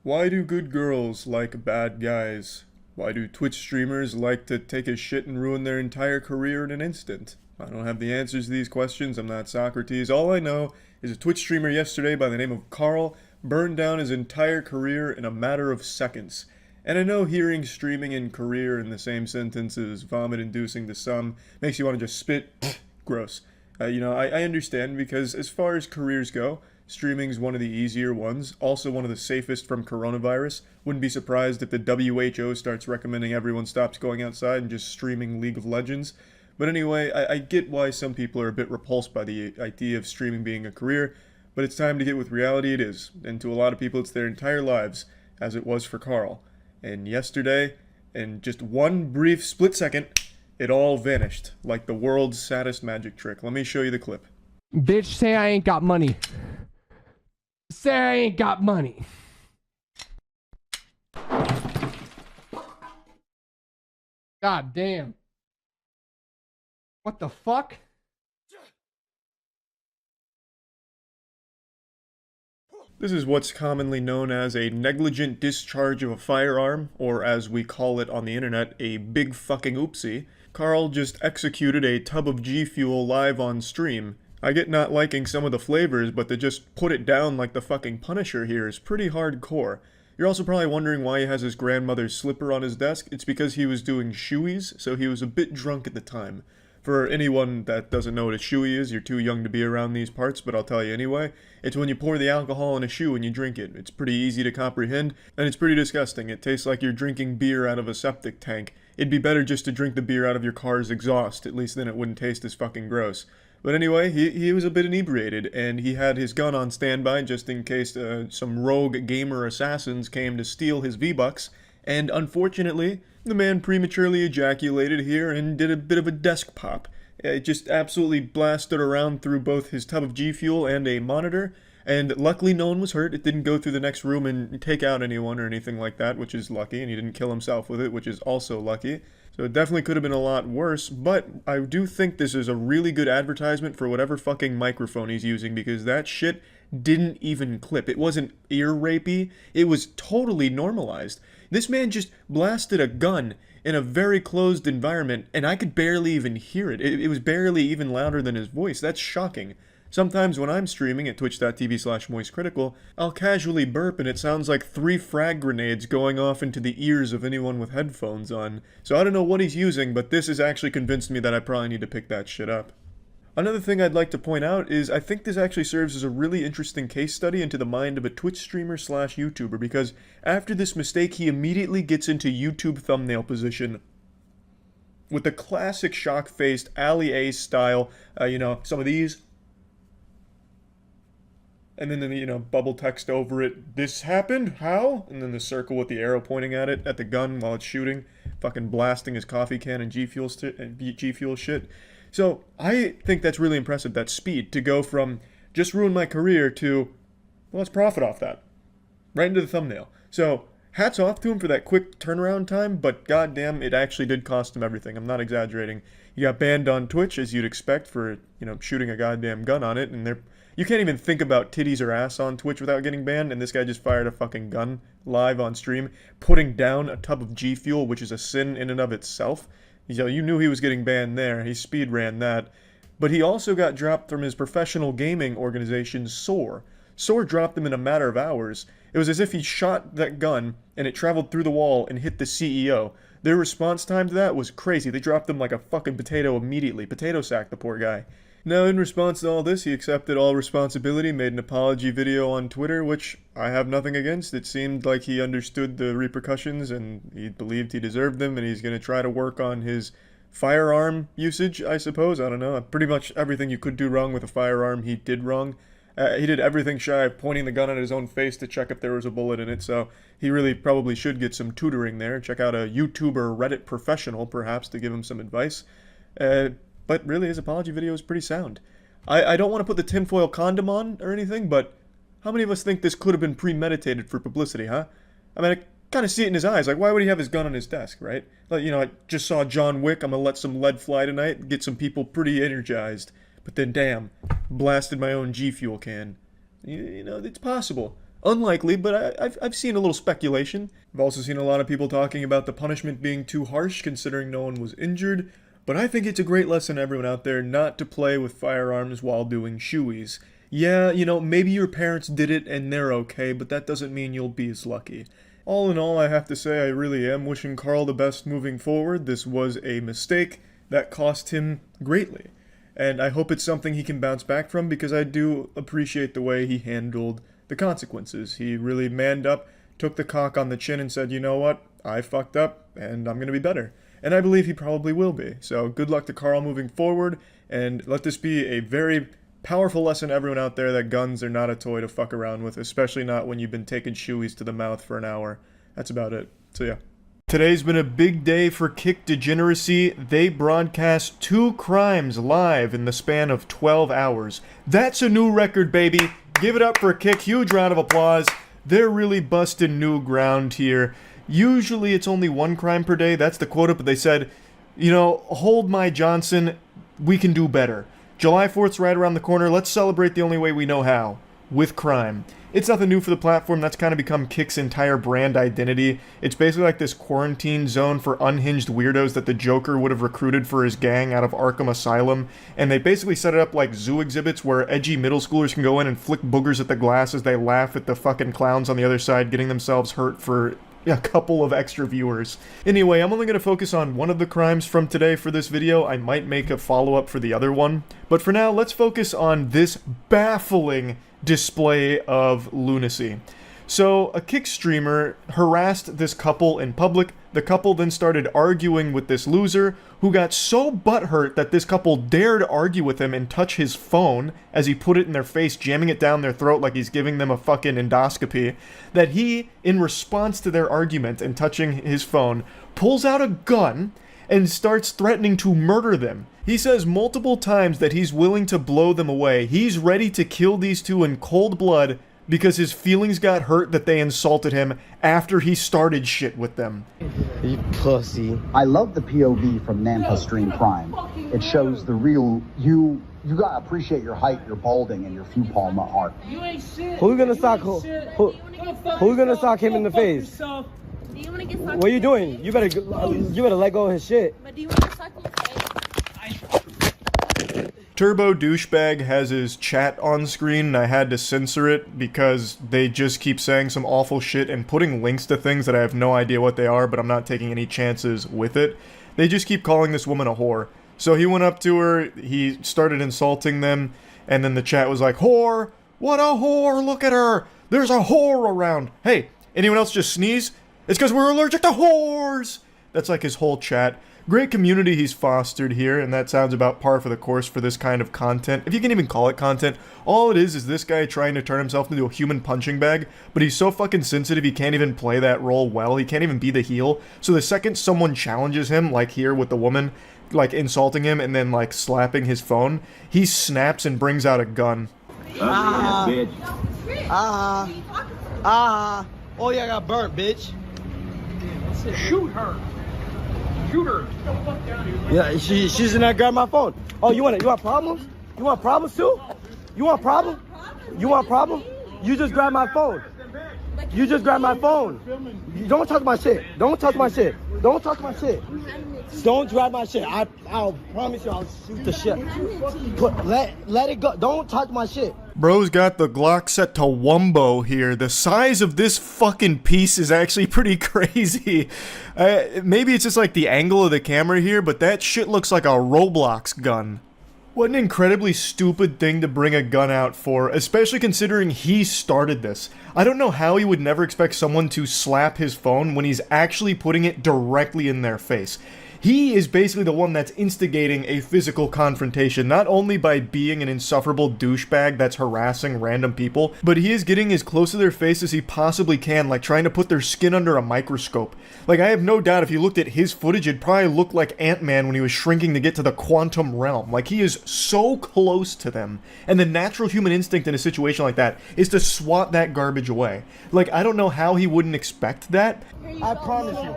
Why do good girls like bad guys? Why do Twitch streamers like to take a shit and ruin their entire career in an instant? I don't have the answers to these questions, I'm not Socrates. All I know is a Twitch streamer yesterday by the name of Carl burned down his entire career in a matter of seconds. And I know hearing streaming and career in the same sentence is vomit-inducing to some, makes you want to just spit. Gross. I understand because as far as careers go, streaming's one of the easier ones, also one of the safest from coronavirus. Wouldn't be surprised if the WHO starts recommending everyone stops going outside and just streaming League of Legends. But anyway, I get why some people are a bit repulsed by the idea of streaming being a career, but it's time to get with reality it is. And to a lot of people it's their entire lives, as it was for Carl. And yesterday, in just one brief split second, it all vanished, like the world's saddest magic trick. Let me show you the clip. Bitch, say I ain't got money. Say I ain't got money. God damn. What the fuck? This is what's commonly known as a negligent discharge of a firearm, or as we call it on the internet, a big fucking oopsie. Carl just executed a tub of G Fuel live on stream. I get not liking some of the flavors, but to just put it down like the fucking Punisher here is pretty hardcore. You're also probably wondering why he has his grandmother's slipper on his desk. It's because he was doing shoeies, so he was a bit drunk at the time. For anyone that doesn't know what a shoey is, you're too young to be around these parts, but I'll tell you anyway. It's when you pour the alcohol in a shoe and you drink it. It's pretty easy to comprehend, and it's pretty disgusting. It tastes like you're drinking beer out of a septic tank. It'd be better just to drink the beer out of your car's exhaust, at least then it wouldn't taste as fucking gross. But anyway, he was a bit inebriated, and he had his gun on standby just in case some rogue gamer assassins came to steal his V-Bucks, and unfortunately, the man prematurely ejaculated here and did a bit of a desk pop. It just absolutely blasted around through both his tub of G Fuel and a monitor, and luckily no one was hurt. It didn't go through the next room and take out anyone or anything like that, which is lucky, and he didn't kill himself with it, which is also lucky. So it definitely could have been a lot worse, but I do think this is a really good advertisement for whatever fucking microphone he's using, because that shit didn't even clip. It wasn't ear rapey, it was totally normalized. This man just blasted a gun in a very closed environment, and I could barely even hear it. It was barely even louder than his voice. That's shocking. Sometimes when I'm streaming at twitch.tv/moistcritical, I'll casually burp and it sounds like 3 frag grenades going off into the ears of anyone with headphones on. So I don't know what he's using, but this has actually convinced me that I probably need to pick that shit up. Another thing I'd like to point out is I think this actually serves as a really interesting case study into the mind of a Twitch streamer/YouTuber, because after this mistake he immediately gets into YouTube thumbnail position with the classic shock-faced Ali A style, some of these, and then bubble text over it, "This happened? How?" And then the circle with the arrow pointing at it, at the gun while it's shooting, fucking blasting his coffee can and G Fuel shit. So, I think that's really impressive, that speed, to go from, just ruin my career, to, well, let's profit off that. Right into the thumbnail. So, hats off to him for that quick turnaround time, but goddamn, it actually did cost him everything. I'm not exaggerating. He got banned on Twitch, as you'd expect, for, shooting a goddamn gun on it, and you can't even think about titties or ass on Twitch without getting banned, and this guy just fired a fucking gun live on stream, putting down a tub of G Fuel, which is a sin in and of itself. You knew he was getting banned there, he speed ran that. But he also got dropped from his professional gaming organization, SOAR. SOAR dropped him in a matter of hours. It was as if he shot that gun, and it traveled through the wall and hit the CEO. Their response time to that was crazy. They dropped him like a fucking potato immediately. Potato sacked the poor guy. Now, in response to all this, he accepted all responsibility, made an apology video on Twitter, which I have nothing against. It seemed like he understood the repercussions, and he believed he deserved them, and he's going to try to work on his firearm usage, I suppose. I don't know. Pretty much everything you could do wrong with a firearm, he did wrong. He did everything shy of pointing the gun at his own face to check if there was a bullet in it, so he really probably should get some tutoring there. Check out a YouTuber Reddit professional, perhaps, to give him some advice. But really, his apology video is pretty sound. I don't want to put the tinfoil condom on or anything, but how many of us think this could have been premeditated for publicity, huh? I mean, I kind of see it in his eyes. Like, why would he have his gun on his desk, right? Like, I just saw John Wick. I'm going to let some lead fly tonight, get some people pretty energized. But then, damn, blasted my own G Fuel can. It's possible. Unlikely, but I've seen a little speculation. I've also seen a lot of people talking about the punishment being too harsh considering no one was injured, but I think it's a great lesson to everyone out there not to play with firearms while doing shoeies. Yeah, you know, maybe your parents did it and they're okay, but that doesn't mean you'll be as lucky. All in all, I have to say I really am wishing Carl the best moving forward. This was a mistake that cost him greatly. And I hope it's something he can bounce back from because I do appreciate the way he handled the consequences. He really manned up, took the cock on the chin and said, you know what, I fucked up and I'm going to be better. And I believe he probably will be. So good luck to Carl moving forward, and let this be a very powerful lesson to everyone out there that guns are not a toy to fuck around with, especially not when you've been taking shoeies to the mouth for an hour. That's about it. So yeah. Today's been a big day for Kick Degeneracy. They broadcast 2 crimes live in the span of 12 hours. That's a new record, baby. Give it up for Kick. Huge round of applause. They're really busting new ground here. Usually it's only 1 crime per day. That's the quota, but they said, you know, hold my Johnson. We can do better. July 4th's right around the corner. Let's celebrate the only way we know how. With crime. It's nothing new for the platform. That's kind of become Kick's entire brand identity. It's basically like this quarantine zone for unhinged weirdos that the Joker would have recruited for his gang out of Arkham Asylum. And they basically set it up like zoo exhibits where edgy middle schoolers can go in and flick boogers at the glass as they laugh at the fucking clowns on the other side getting themselves hurt for a couple of extra viewers. Anyway, I'm only going to focus on one of the crimes from today for this video. I might make a follow-up for the other one. But for now, let's focus on this baffling display of lunacy. So, a Kick streamer harassed this couple in public. The couple then started arguing with this loser, who got so butthurt that this couple dared argue with him and touch his phone as he put it in their face, jamming it down their throat like he's giving them a fucking endoscopy, that he, in response to their argument and touching his phone, pulls out a gun and starts threatening to murder them. He says multiple times that he's willing to blow them away. He's ready to kill these two in cold blood because his feelings got hurt that they insulted him after he started shit with them. You pussy. I love the POV from Nampa Stream Prime. It shows the real you. You gotta appreciate your height, your balding, and your few palm art. You ain't shit. Who's gonna sock who's gonna sock him in the face? Do you want to get What are you doing? You better let go of his shit. But do you want to suck in the face? Turbo Douchebag has his chat on screen, and I had to censor it because they just keep saying some awful shit and putting links to things that I have no idea what they are, but I'm not taking any chances with it. They just keep calling this woman a whore. So he went up to her, he started insulting them, and then the chat was like, whore! What a whore! Look at her! There's a whore around! Hey, anyone else just sneeze? It's because we're allergic to whores! That's like his whole chat. Great community he's fostered here, and that sounds about par for the course for this kind of content. If you can even call it content, all it is this guy trying to turn himself into a human punching bag, but he's so fucking sensitive he can't even play that role well, he can't even be the heel. So the second someone challenges him, like here with the woman, like insulting him and then like slapping his phone, he snaps and brings out a gun. Oh yeah, I got burnt, bitch. Shoot her. Shoot her. Yeah, she's in there grabbing my phone. Oh, you want problems? You want problems too? You want problem? You want problem? You just grabbed my phone. You just grabbed my phone. Don't touch my shit. Don't touch my shit. Don't touch my shit. Don't grab my shit. I'll promise you I'll shoot the shit. Let it go. Don't touch my shit. Bro's got the Glock set to Wumbo here. The size of this fucking piece is actually pretty crazy. Maybe it's just like the angle of the camera here, but that shit looks like a Roblox gun. What an incredibly stupid thing to bring a gun out for, especially considering he started this. I don't know how he would never expect someone to slap his phone when he's actually putting it directly in their face. He is basically the one that's instigating a physical confrontation, not only by being an insufferable douchebag that's harassing random people, but he is getting as close to their face as he possibly can, like trying to put their skin under a microscope. Like, I have no doubt if you looked at his footage, it'd probably look like Ant-Man when he was shrinking to get to the quantum realm. Like, he is so close to them. And the natural human instinct in a situation like that is to swat that garbage away. Like, I don't know how he wouldn't expect that. I promise you.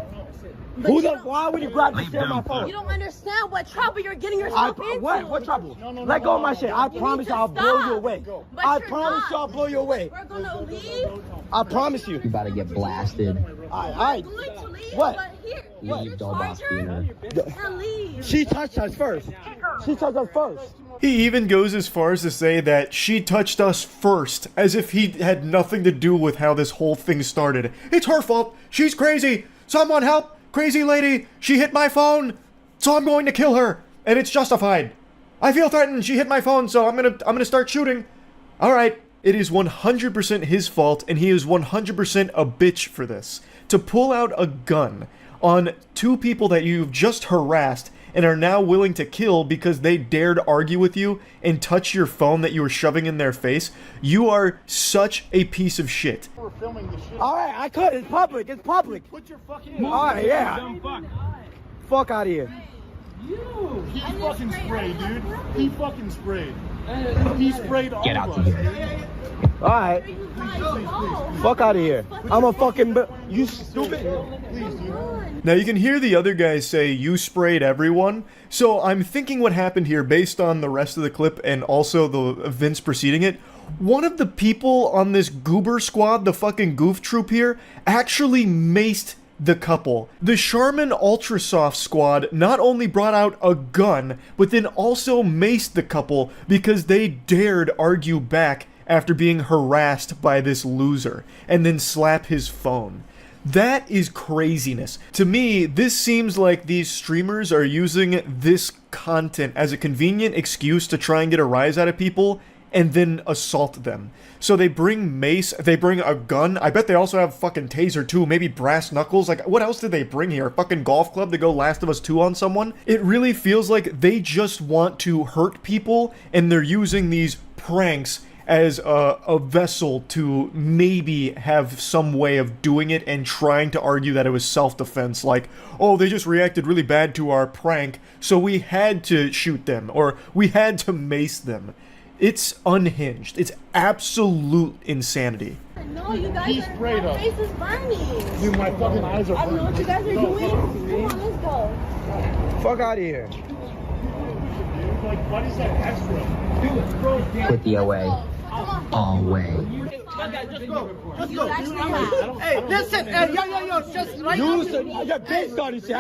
Why would you grab the shit on my phone? You don't understand what trouble you're getting yourself into. What trouble? Let go of my shit. I promise you I'll blow you away. I promise you I'll blow you away. We're gonna leave. I promise you. You about to get blasted. Alright. We're going to leave. What? But here, Leave Doboff Theater. and leave. She touched us first. She touched us first. He even goes as far as to say that she touched us first, as if he had nothing to do with how this whole thing started. It's her fault. She's crazy. Someone help. Crazy lady. She hit my phone. So I'm going to kill her. And it's justified. I feel threatened. She hit my phone, so I'm gonna start shooting. Alright. It is 100% his fault, and he is 100% a bitch for this. To pull out a gun on two people that you've just harassed and are now willing to kill because they dared argue with you and touch your phone that you were shoving in their face, you are such a piece of shit. We're filming the shit. Alright, I could. It's public. It's public. Put your fucking. Alright, yeah. Dumb fuck. Fuck out of here. He fucking sprayed, dude. He fucking sprayed. He sprayed all Get out of of us. here. Alright. Fuck out of here. I'm a fucking. You stupid. Please, dude. Now you can hear the other guys say, you sprayed everyone, so I'm thinking what happened here based on the rest of the clip and also the events preceding it. One of the people on this goober squad, the fucking goof troop here, actually maced the couple. The Charmin Ultrasoft squad not only brought out a gun, but then also maced the couple because they dared argue back after being harassed by this loser, and then slap his phone. That is craziness. To me, this seems like these streamers are using this content as a convenient excuse to try and get a rise out of people and then assault them. So they bring mace, they bring a gun, I bet they also have fucking taser too, maybe brass knuckles, like what else did they bring here? A fucking golf club to go Last of Us 2 on someone? It really feels like they just want to hurt people and they're using these pranks as a vessel to maybe have some way of doing it and trying to argue that it was self-defense, like, oh, they just reacted really bad to our prank, so we had to shoot them, or we had to mace them. It's unhinged. It's absolute insanity. No, you guys He are, sprayed my us. face is burning. Dude, my fucking eyes are I don't know what you guys are doing. Come on, let's go. Fuck out of here. Like, what is that extra? Put the away. Away. You actually have. Hey, listen. Hey, yo, just right now. Your bitch started shit.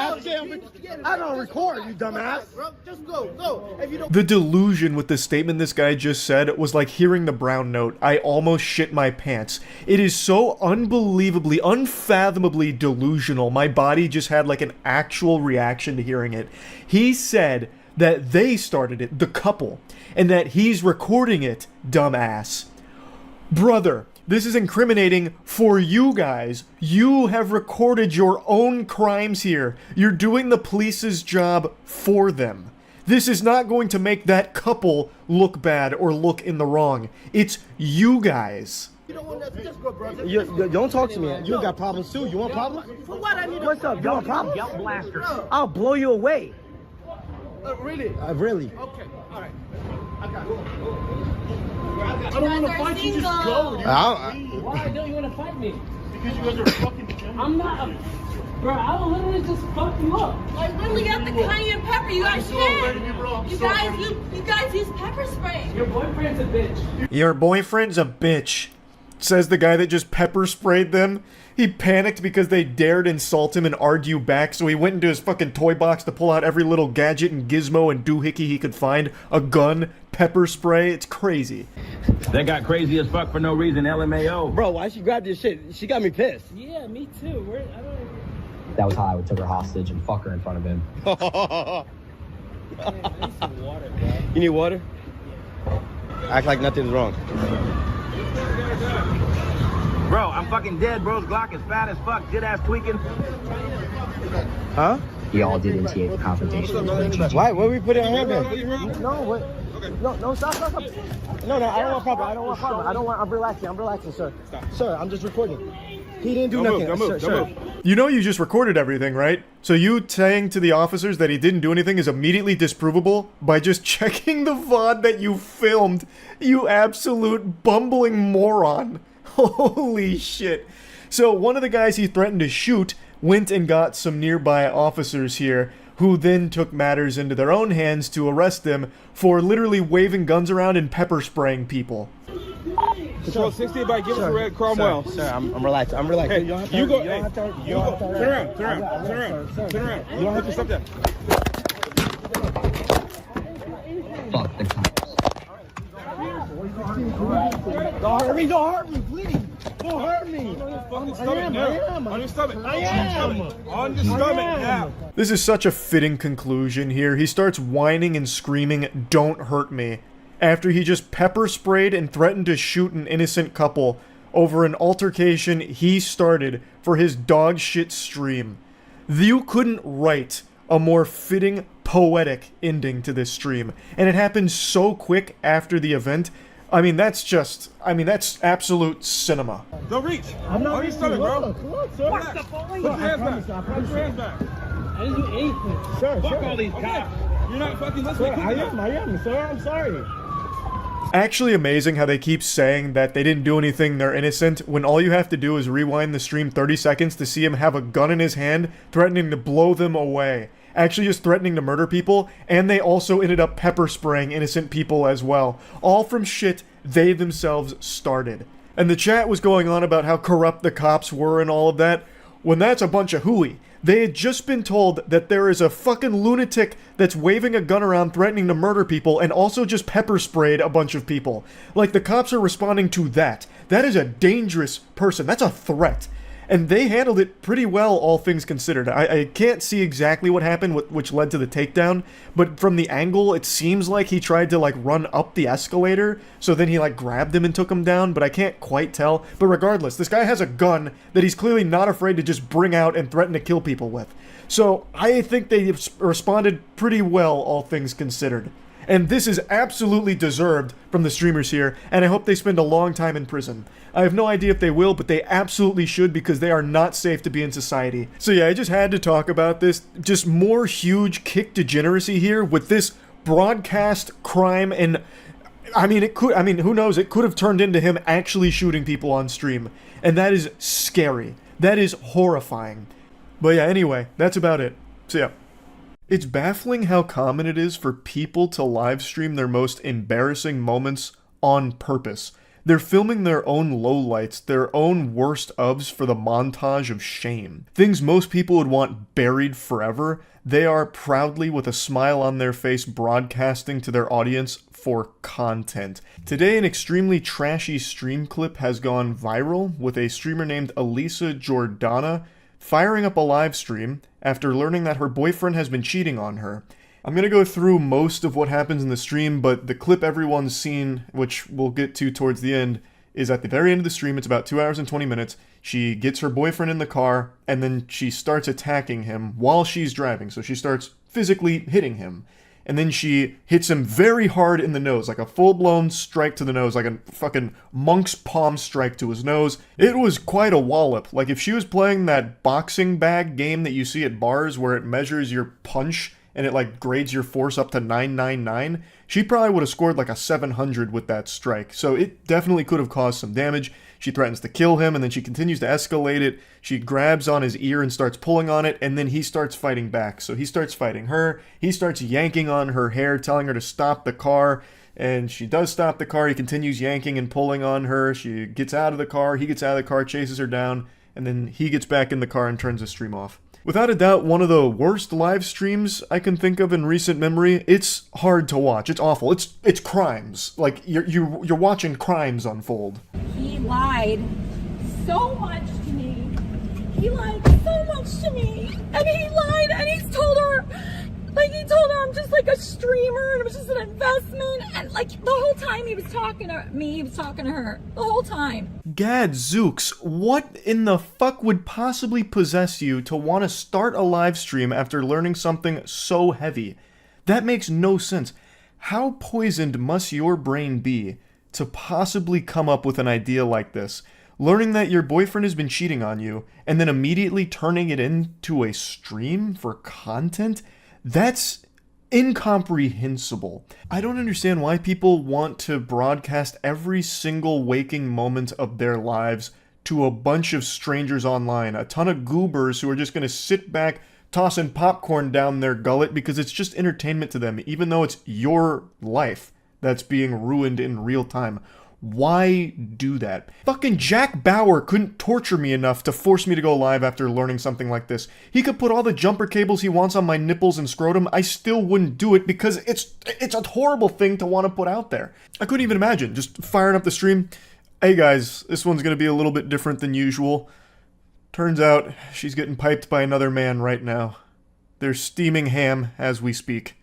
I don't record, you dumbass. Just go. If you don't. The delusion with the statement this guy just said was like hearing the brown note. I almost shit my pants. It is so unbelievably, unfathomably delusional. My body just had like an actual reaction to hearing it. He said that they started it, the couple, and that he's recording it, dumbass. Brother, this is incriminating for you guys. You have recorded your own crimes here. You're doing the police's job for them. This is not going to make that couple look bad or look in the wrong. It's you guys. You don't talk to me. You got problems too. You want problems? For what? I need. What's up? You want problems? Yelp blasters. I'll blow you away. Really? Really. Okay, alright. I got it. I don't want to fight you, just go, dude. Why don't you want to fight me? Because you guys are fucking gentlemen. I'm not a... Bro, I will literally just fuck you up. Like literally got the cayenne pepper. You guys so afraid of you, bro. I'm You so guys, afraid. you guys use pepper spray. Your boyfriend's a bitch. Your boyfriend's a bitch, says the guy that just pepper sprayed them. He panicked because they dared insult him and argue back, so he went into his fucking toy box to pull out every little gadget and gizmo and doohickey he could find. A gun, pepper spray, it's crazy. They got crazy as fuck for no reason, LMAO. Bro, why she grabbed this shit? She got me pissed. Yeah, me too. I don't... That was how I would took her hostage and fuck her in front of him. Man, I need some water, bro. You need water? Act like nothing's wrong. Bro, I'm fucking dead. Bro's Glock is fat as fuck. Jit ass tweaking. Huh? Y'all did initiate the confrontation. Why? What we put in our handbag? No, what? No, stop. No, I don't want problem. I'm relaxing, sir. Sir, I'm just recording. He didn't do nothing. Sir. You know you just recorded everything, right? So you saying to the officers that he didn't do anything is immediately disprovable by just checking the VOD that you filmed, you absolute bumbling moron. Holy shit. So one of the guys he threatened to shoot went and got some nearby officers here, who then took matters into their own hands to arrest him for literally waving guns around and pepper spraying people. Control 60 by give us a red Cromwell. Sir, I'm relaxed. I'm relaxed. Hey, You don't have to- you go. Turn around. Turn around. You don't have to stop that. Fuck the cops. Don't hurt me, please. Don't hurt me. On your stomach now. On your stomach. I am. On your stomach now. This is such a fitting conclusion here. He starts whining and screaming, "Don't hurt me," after he just pepper sprayed and threatened to shoot an innocent couple over an altercation he started for his dog shit stream. You couldn't write a more fitting, poetic ending to this stream, and it happened so quick after the event. I mean, that's absolute cinema. Don't reach. I'm not on your stomach, bro. Come on, sir. Relax. Put your hands back. Put your hands back. I didn't do anything. Sir, Fuck all these cops. You're not fucking listening. I am, sir. I'm sorry. Actually amazing how they keep saying that they didn't do anything, they're innocent, when all you have to do is rewind the stream 30 seconds to see him have a gun in his hand, threatening to blow them away. Actually just threatening to murder people, and they also ended up pepper spraying innocent people as well. All from shit they themselves started. And the chat was going on about how corrupt the cops were and all of that, when that's a bunch of hooey. They had just been told that there is a fucking lunatic that's waving a gun around threatening to murder people and also just pepper sprayed a bunch of people. Like, the cops are responding to that. That is a dangerous person. That's a threat. And they handled it pretty well, all things considered. I can't see exactly what happened, which led to the takedown, but from the angle, it seems like he tried to, like, run up the escalator, so then he, like, grabbed him and took him down, but I can't quite tell. But regardless, this guy has a gun that he's clearly not afraid to just bring out and threaten to kill people with. So, I think they responded pretty well, all things considered. And this is absolutely deserved from the streamers here, and I hope they spend a long time in prison. I have no idea if they will, but they absolutely should, because they are not safe to be in society. So yeah, I just had to talk about this. Just more huge kick degeneracy here with this broadcast crime, and I mean, who knows, it could have turned into him actually shooting people on stream. And that is scary. That is horrifying. But yeah, anyway, that's about it. So yeah. It's baffling how common it is for people to live stream their most embarrassing moments on purpose. They're filming their own lowlights, their own worst ofs for the montage of shame. Things most people would want buried forever, they are proudly with a smile on their face broadcasting to their audience for content. Today, an extremely trashy stream clip has gone viral with a streamer named Elisa Jordana firing up a live stream after learning that her boyfriend has been cheating on her. I'm going to go through most of what happens in the stream, but the clip everyone's seen, which we'll get to towards the end, is at the very end of the stream. It's about 2 hours and 20 minutes. She gets her boyfriend in the car, and then she starts attacking him while she's driving. So she starts physically hitting him. And then she hits him very hard in the nose, like a full-blown strike to the nose, like a fucking monk's palm strike to his nose. It was quite a wallop. Like, if she was playing that boxing bag game that you see at bars where it measures your punch and it, like, grades your force up to 999, she probably would have scored, like, a 700 with that strike. So it definitely could have caused some damage. She threatens to kill him, and then she continues to escalate it. She grabs on his ear and starts pulling on it, and then he starts fighting back. So he starts fighting her. He starts yanking on her hair, telling her to stop the car, and she does stop the car. He continues yanking and pulling on her. She gets out of the car. He gets out of the car, chases her down, and then he gets back in the car and turns the stream off. Without a doubt, one of the worst live streams I can think of in recent memory. It's hard to watch. It's awful. It's crimes. Like, you're watching crimes unfold. He lied so much to me. He lied so much to me. And he lied and he told her I'm just like a streamer and it was just an investment. And like the whole time he was talking to me, he was talking to her. The whole time. Gadzooks, what in the fuck would possibly possess you to want to start a live stream after learning something so heavy? That makes no sense. How poisoned must your brain be to possibly come up with an idea like this? Learning that your boyfriend has been cheating on you, and then immediately turning it into a stream for content? That's incomprehensible. I don't understand why people want to broadcast every single waking moment of their lives to a bunch of strangers online, a ton of goobers who are just going to sit back tossing popcorn down their gullet because it's just entertainment to them, even though it's your life that's being ruined in real time. Why do that? Fucking Jack Bauer couldn't torture me enough to force me to go live after learning something like this. He could put all the jumper cables he wants on my nipples and scrotum. I still wouldn't do it because it's a horrible thing to want to put out there. I couldn't even imagine just firing up the stream. Hey guys, this one's going to be a little bit different than usual. Turns out she's getting piped by another man right now. They're steaming ham as we speak.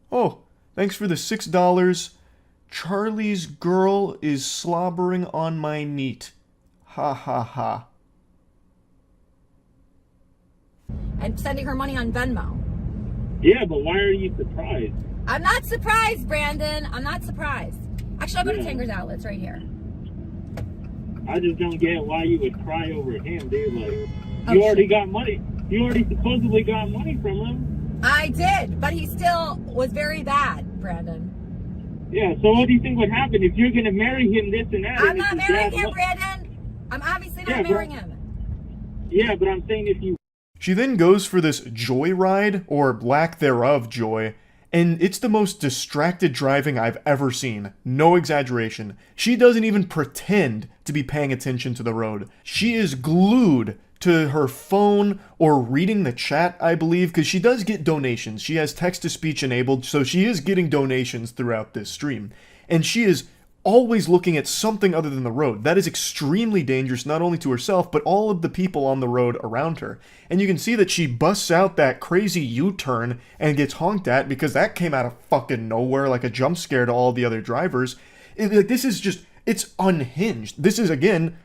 Oh, thanks for the $6. Charlie's girl is slobbering on my meat. Ha ha ha. And sending her money on Venmo. Yeah, but why are you surprised? I'm not surprised, Brandon. I'm not surprised. Actually, I'll go to Tanger's Outlets right here. I just don't get why you would cry over him, dude. Like, you already got money. You already supposedly got money from him. I did, but he still was very bad, Brandon. Yeah, so what do you think would happen if you're going to marry him, this and that? I'm not marrying him, Brandon. I'm obviously not marrying him. Yeah, but I'm saying if you... She then goes for this joyride, or lack thereof joy, and it's the most distracted driving I've ever seen. No exaggeration. She doesn't even pretend to be paying attention to the road. She is glued to her phone or reading the chat, I believe, because she does get donations. She has text-to-speech enabled, so she is getting donations throughout this stream. And she is always looking at something other than the road. That is extremely dangerous, not only to herself, but all of the people on the road around her. And you can see that she busts out that crazy U-turn and gets honked at because that came out of fucking nowhere like a jump scare to all the other drivers. This is just, it's unhinged. This is, again,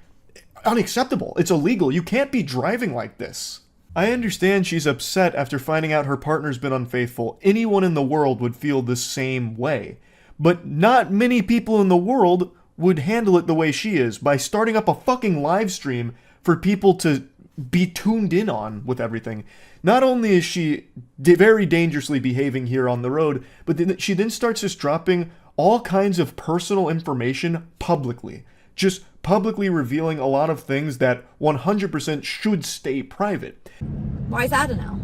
unacceptable. It's illegal. You can't be driving like this. I understand she's upset after finding out her partner's been unfaithful. Anyone in the world would feel the same way. But not many people in the world would handle it the way she is, by starting up a fucking live stream for people to be tuned in on with everything. Not only is she very dangerously behaving here on the road, but then she then starts just dropping all kinds of personal information publicly. Just publicly revealing a lot of things that 100% should stay private. Why is that a no?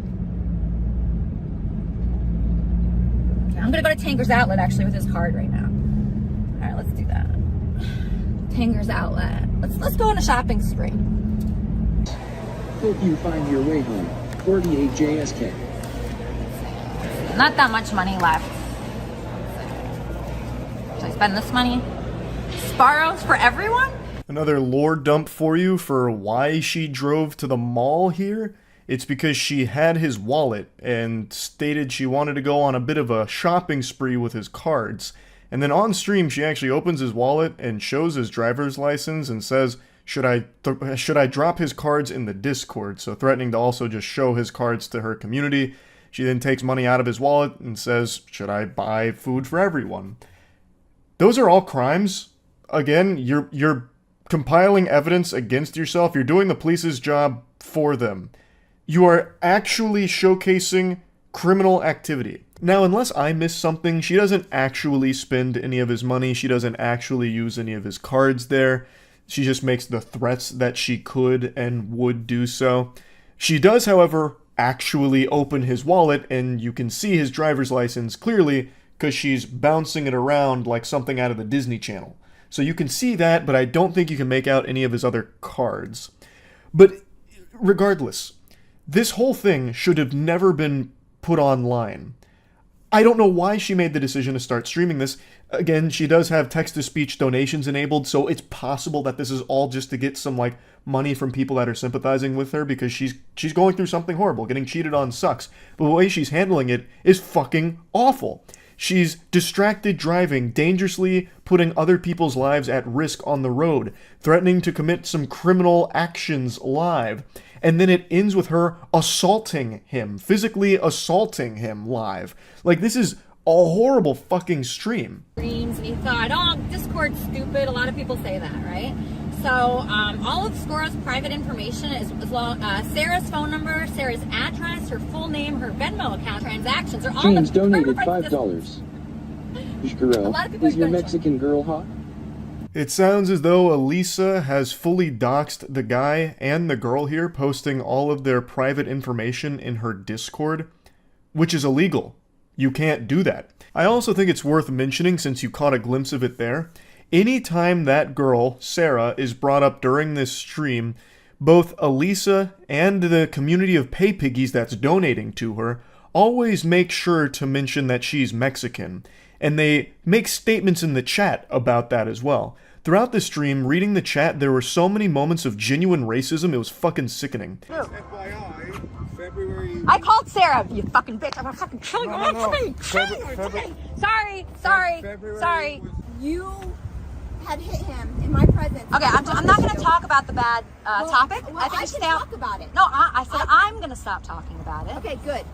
I'm gonna go to Tanger's Outlet actually with his card right now. All right, let's do that. Tanger's Outlet. Let's go on a shopping spree. Hope you find your way home. 48 JSK. Not that much money left. Should I spend this money? Sparrows for everyone? Another lore dump for you for why she drove to the mall here. It's because she had his wallet and stated she wanted to go on a bit of a shopping spree with his cards. And then on stream, she actually opens his wallet and shows his driver's license and says, should I drop his cards in the Discord? So threatening to also just show his cards to her community. She then takes money out of his wallet and says, should I buy food for everyone? Those are all crimes. Again, you're compiling evidence against yourself. You're doing the police's job for them. You are actually showcasing criminal activity. Now, unless I miss something, she doesn't actually spend any of his money. She doesn't actually use any of his cards there. She just makes the threats that she could and would do so. She does, however, actually open his wallet, and you can see his driver's license clearly because she's bouncing it around like something out of the Disney Channel. So you can see that, but I don't think you can make out any of his other cards. But regardless, this whole thing should have never been put online. I don't know why she made the decision to start streaming this. Again, she does have text-to-speech donations enabled, so it's possible that this is all just to get some, like, money from people that are sympathizing with her because she's going through something horrible. Getting cheated on sucks. But the way she's handling it is fucking awful. She's distracted driving, dangerously putting other people's lives at risk on the road, threatening to commit some criminal actions live. And then it ends with her assaulting him, physically assaulting him live. Like, this is a horrible fucking stream. And he thought, oh, Discord's stupid. A lot of people say that, right? So all of Scora's private information is Sarah's phone number, Sarah's address, her full name, her Venmo account, transactions are all. James donated $5. Is your Mexican girl hot? It sounds as though Elisa has fully doxed the guy and the girl here, posting all of their private information in her Discord, which is illegal. You can't do that. I also think it's worth mentioning, since you caught a glimpse of it there, anytime that girl, Sarah, is brought up during this stream, both Elisa and the community of pay piggies that's donating to her always make sure to mention that she's Mexican. And they make statements in the chat about that as well. Throughout the stream, reading the chat, there were so many moments of genuine racism, it was fucking sickening. I called Sarah, you fucking bitch. I'm gonna fucking kill you. I'm gonna fucking kill you. Sorry. You had hit him in my presence. Okay, I'm not gonna talk about the bad topic. I think I should talk about it. No, I said I'm gonna stop talking about it. Okay, good.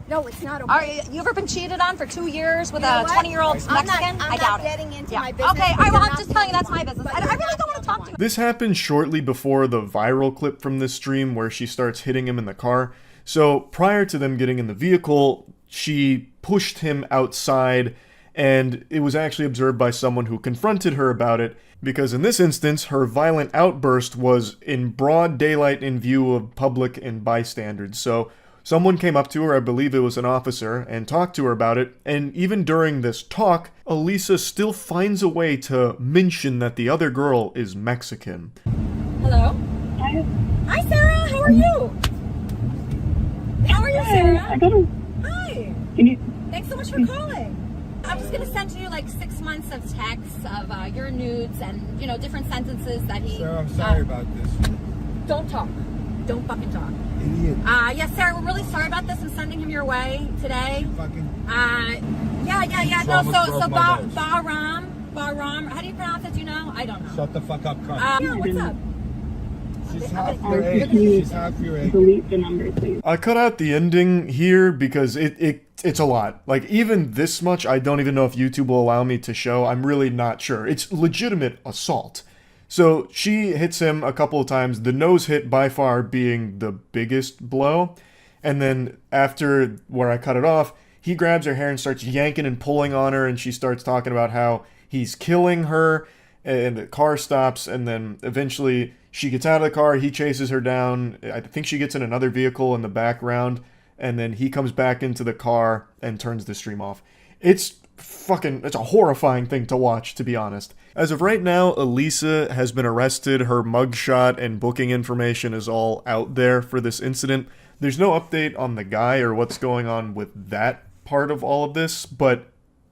No, it's not okay. You ever been cheated on for 2 years with a 20-year-old Mexican? I doubt it. Getting into my business. Okay, all right, well, I'm just telling you that's my business. I really don't want to talk to you. This happened shortly before the viral clip from this stream where she starts hitting him in the car. So prior to them getting in the vehicle, she pushed him outside, and it was actually observed by someone who confronted her about it, because in this instance, her violent outburst was in broad daylight in view of public and bystanders. So someone came up to her, I believe it was an officer, and talked to her about it, and even during this talk, Elisa still finds a way to mention that the other girl is Mexican. Hello? Hi, Sarah, how are you? How are you, Sarah? Hi. Thanks so much for calling. I'm just gonna send you like 6 months of texts of your nudes and, you know, different sentences that he... Sarah, I'm sorry about this. Don't talk. Don't fucking talk. Idiot. Yes, Sarah, we're really sorry about this. I'm sending him your way today. Fucking... Yeah. No, so Bahram, how do you pronounce it? Do you know? I don't know. Shut the fuck up, cunt. Yeah, what's up? She's half your age. She's half your age. Delete the number, please. I cut out the ending here because it's a lot. Like, even this much, I don't even know if YouTube will allow me to show. I'm really not sure. It's legitimate assault. So she hits him a couple of times, the nose hit by far being the biggest blow. And then after where I cut it off, he grabs her hair and starts yanking and pulling on her, and she starts talking about how he's killing her, and the car stops, and then eventually she gets out of the car, he chases her down. I think she gets in another vehicle in the background, and then he comes back into the car and turns the stream off. It's a horrifying thing to watch, to be honest. As of right now, Elisa has been arrested. Her mugshot and booking information is all out there for this incident. There's no update on the guy or what's going on with that part of all of this, but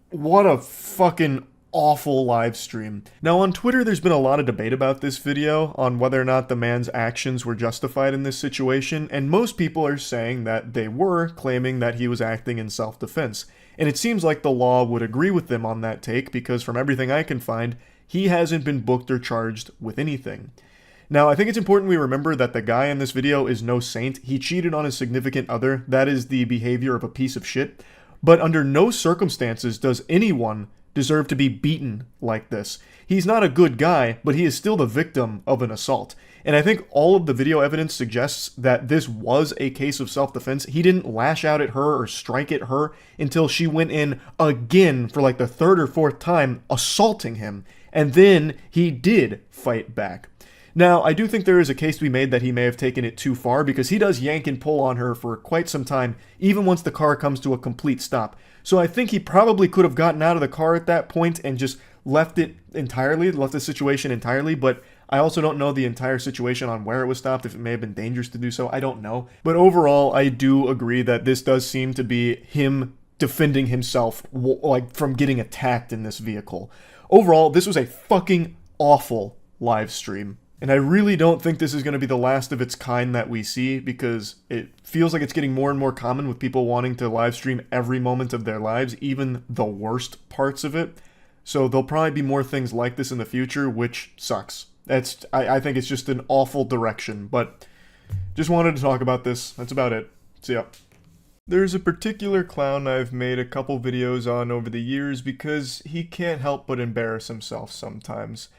what a fucking awful live stream. Now on Twitter, there's been a lot of debate about this video on whether or not the man's actions were justified in this situation, and most people are saying that they were, claiming that he was acting in self-defense. And it seems like the law would agree with them on that take, because from everything I can find, he hasn't been booked or charged with anything. Now, I think it's important we remember that the guy in this video is no saint. He cheated on his significant other. That is the behavior of a piece of shit. But under no circumstances does anyone deserve to be beaten like this. He's not a good guy, but he is still the victim of an assault. And I think all of the video evidence suggests that this was a case of self-defense. He didn't lash out at her or strike at her until she went in again for like the third or fourth time, assaulting him. And then he did fight back. Now, I do think there is a case to be made that he may have taken it too far, because he does yank and pull on her for quite some time, even once the car comes to a complete stop. So I think he probably could have gotten out of the car at that point and just left the situation entirely, but I also don't know the entire situation on where it was stopped, if it may have been dangerous to do so, I don't know. But overall, I do agree that this does seem to be him defending himself, like, from getting attacked in this vehicle. Overall, this was a fucking awful live stream. And I really don't think this is going to be the last of its kind that we see, because it feels like it's getting more and more common with people wanting to live stream every moment of their lives, even the worst parts of it. So there'll probably be more things like this in the future, which sucks. I think it's just an awful direction, but just wanted to talk about this. That's about it. See ya. There's a particular clown I've made a couple videos on over the years because he can't help but embarrass himself sometimes.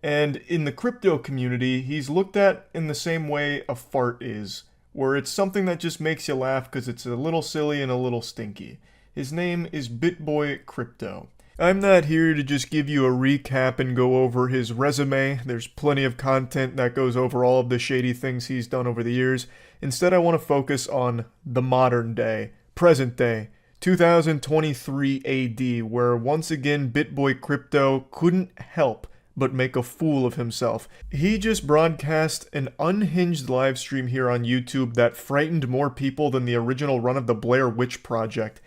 And in the crypto community, he's looked at in the same way a fart is, where it's something that just makes you laugh because it's a little silly and a little stinky. His name is BitBoy Crypto. I'm not here to just give you a recap and go over his resume. There's plenty of content that goes over all of the shady things he's done over the years. Instead, I want to focus on the modern day, present day, 2023 AD, where once again BitBoy Crypto couldn't help but make a fool of himself. He just broadcast an unhinged live stream here on YouTube that frightened more people than the original run of the Blair Witch Project.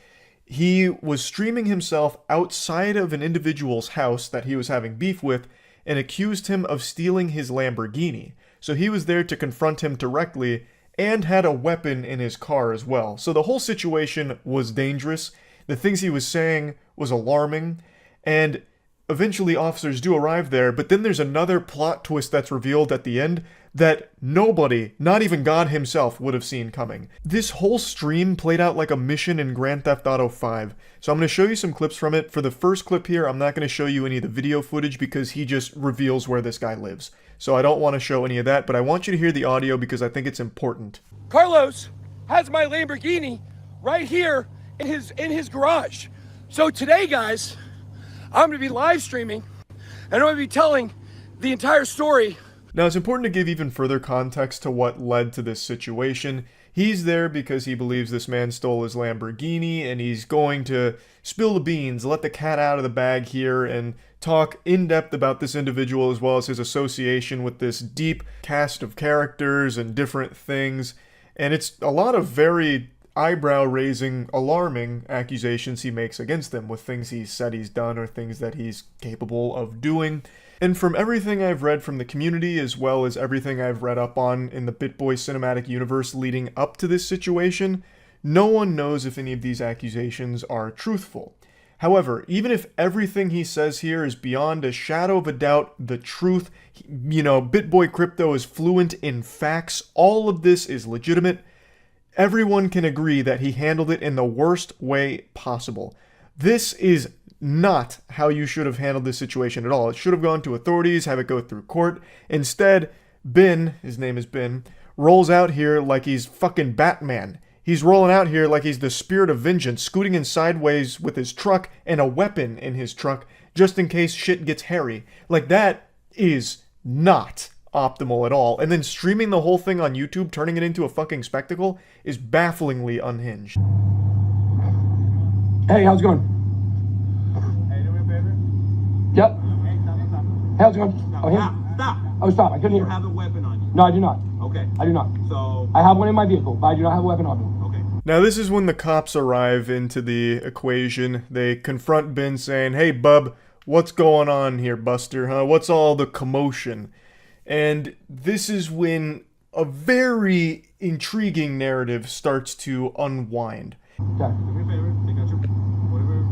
He was streaming himself outside of an individual's house that he was having beef with and accused him of stealing his Lamborghini. So he was there to confront him directly and had a weapon in his car as well. So the whole situation was dangerous. The things he was saying was alarming, and eventually officers do arrive there, but then there's another plot twist that's revealed at the end that nobody, not even God himself, would have seen coming. This whole stream played out like a mission in Grand Theft Auto 5. So I'm going to show you some clips from it. For the first clip here, I'm not going to show you any of the video footage because he just reveals where this guy lives. So I don't want to show any of that, but I want you to hear the audio because I think it's important. Carlos has my Lamborghini right here in his garage. So today, guys, I'm going to be live streaming, and I'm going to be telling the entire story. Now, it's important to give even further context to what led to this situation. He's there because he believes this man stole his Lamborghini, and he's going to spill the beans, let the cat out of the bag here, and talk in depth about this individual as well as his association with this deep cast of characters and different things. And it's a lot of very eyebrow-raising, alarming accusations he makes against them with things he's said he's done or things that he's capable of doing. And from everything I've read from the community, as well as everything I've read up on in the BitBoy cinematic universe leading up to this situation, no one knows if any of these accusations are truthful. However, even if everything he says here is beyond a shadow of a doubt the truth, BitBoy Crypto is fluent in facts, all of this is legitimate, everyone can agree that he handled it in the worst way possible. This is not how you should have handled this situation at all. It should have gone to authorities, have it go through court. Instead, Ben, his name is Ben, rolls out here like he's fucking Batman. He's rolling out here like he's the spirit of vengeance, scooting in sideways with his truck and a weapon in his truck, just in case shit gets hairy. Like, that is not optimal at all. And then streaming the whole thing on YouTube, turning it into a fucking spectacle, is bafflingly unhinged. Hey, how's it going? Hey, do me a favor? Yep. Hey, stop. Hey, how's it going? Oh, him? Stop. Oh, stop. I couldn't hear. You have a weapon on you. No, I do not. Okay. I do not. So. I have one in my vehicle, but I do not have a weapon on me. Okay. Now this is when the cops arrive into the equation. They confront Ben saying, "Hey bub, what's going on here, Buster, huh? What's all the commotion?" And this is when a very intriguing narrative starts to unwind. Okay. Do me a favor. Take out your whatever.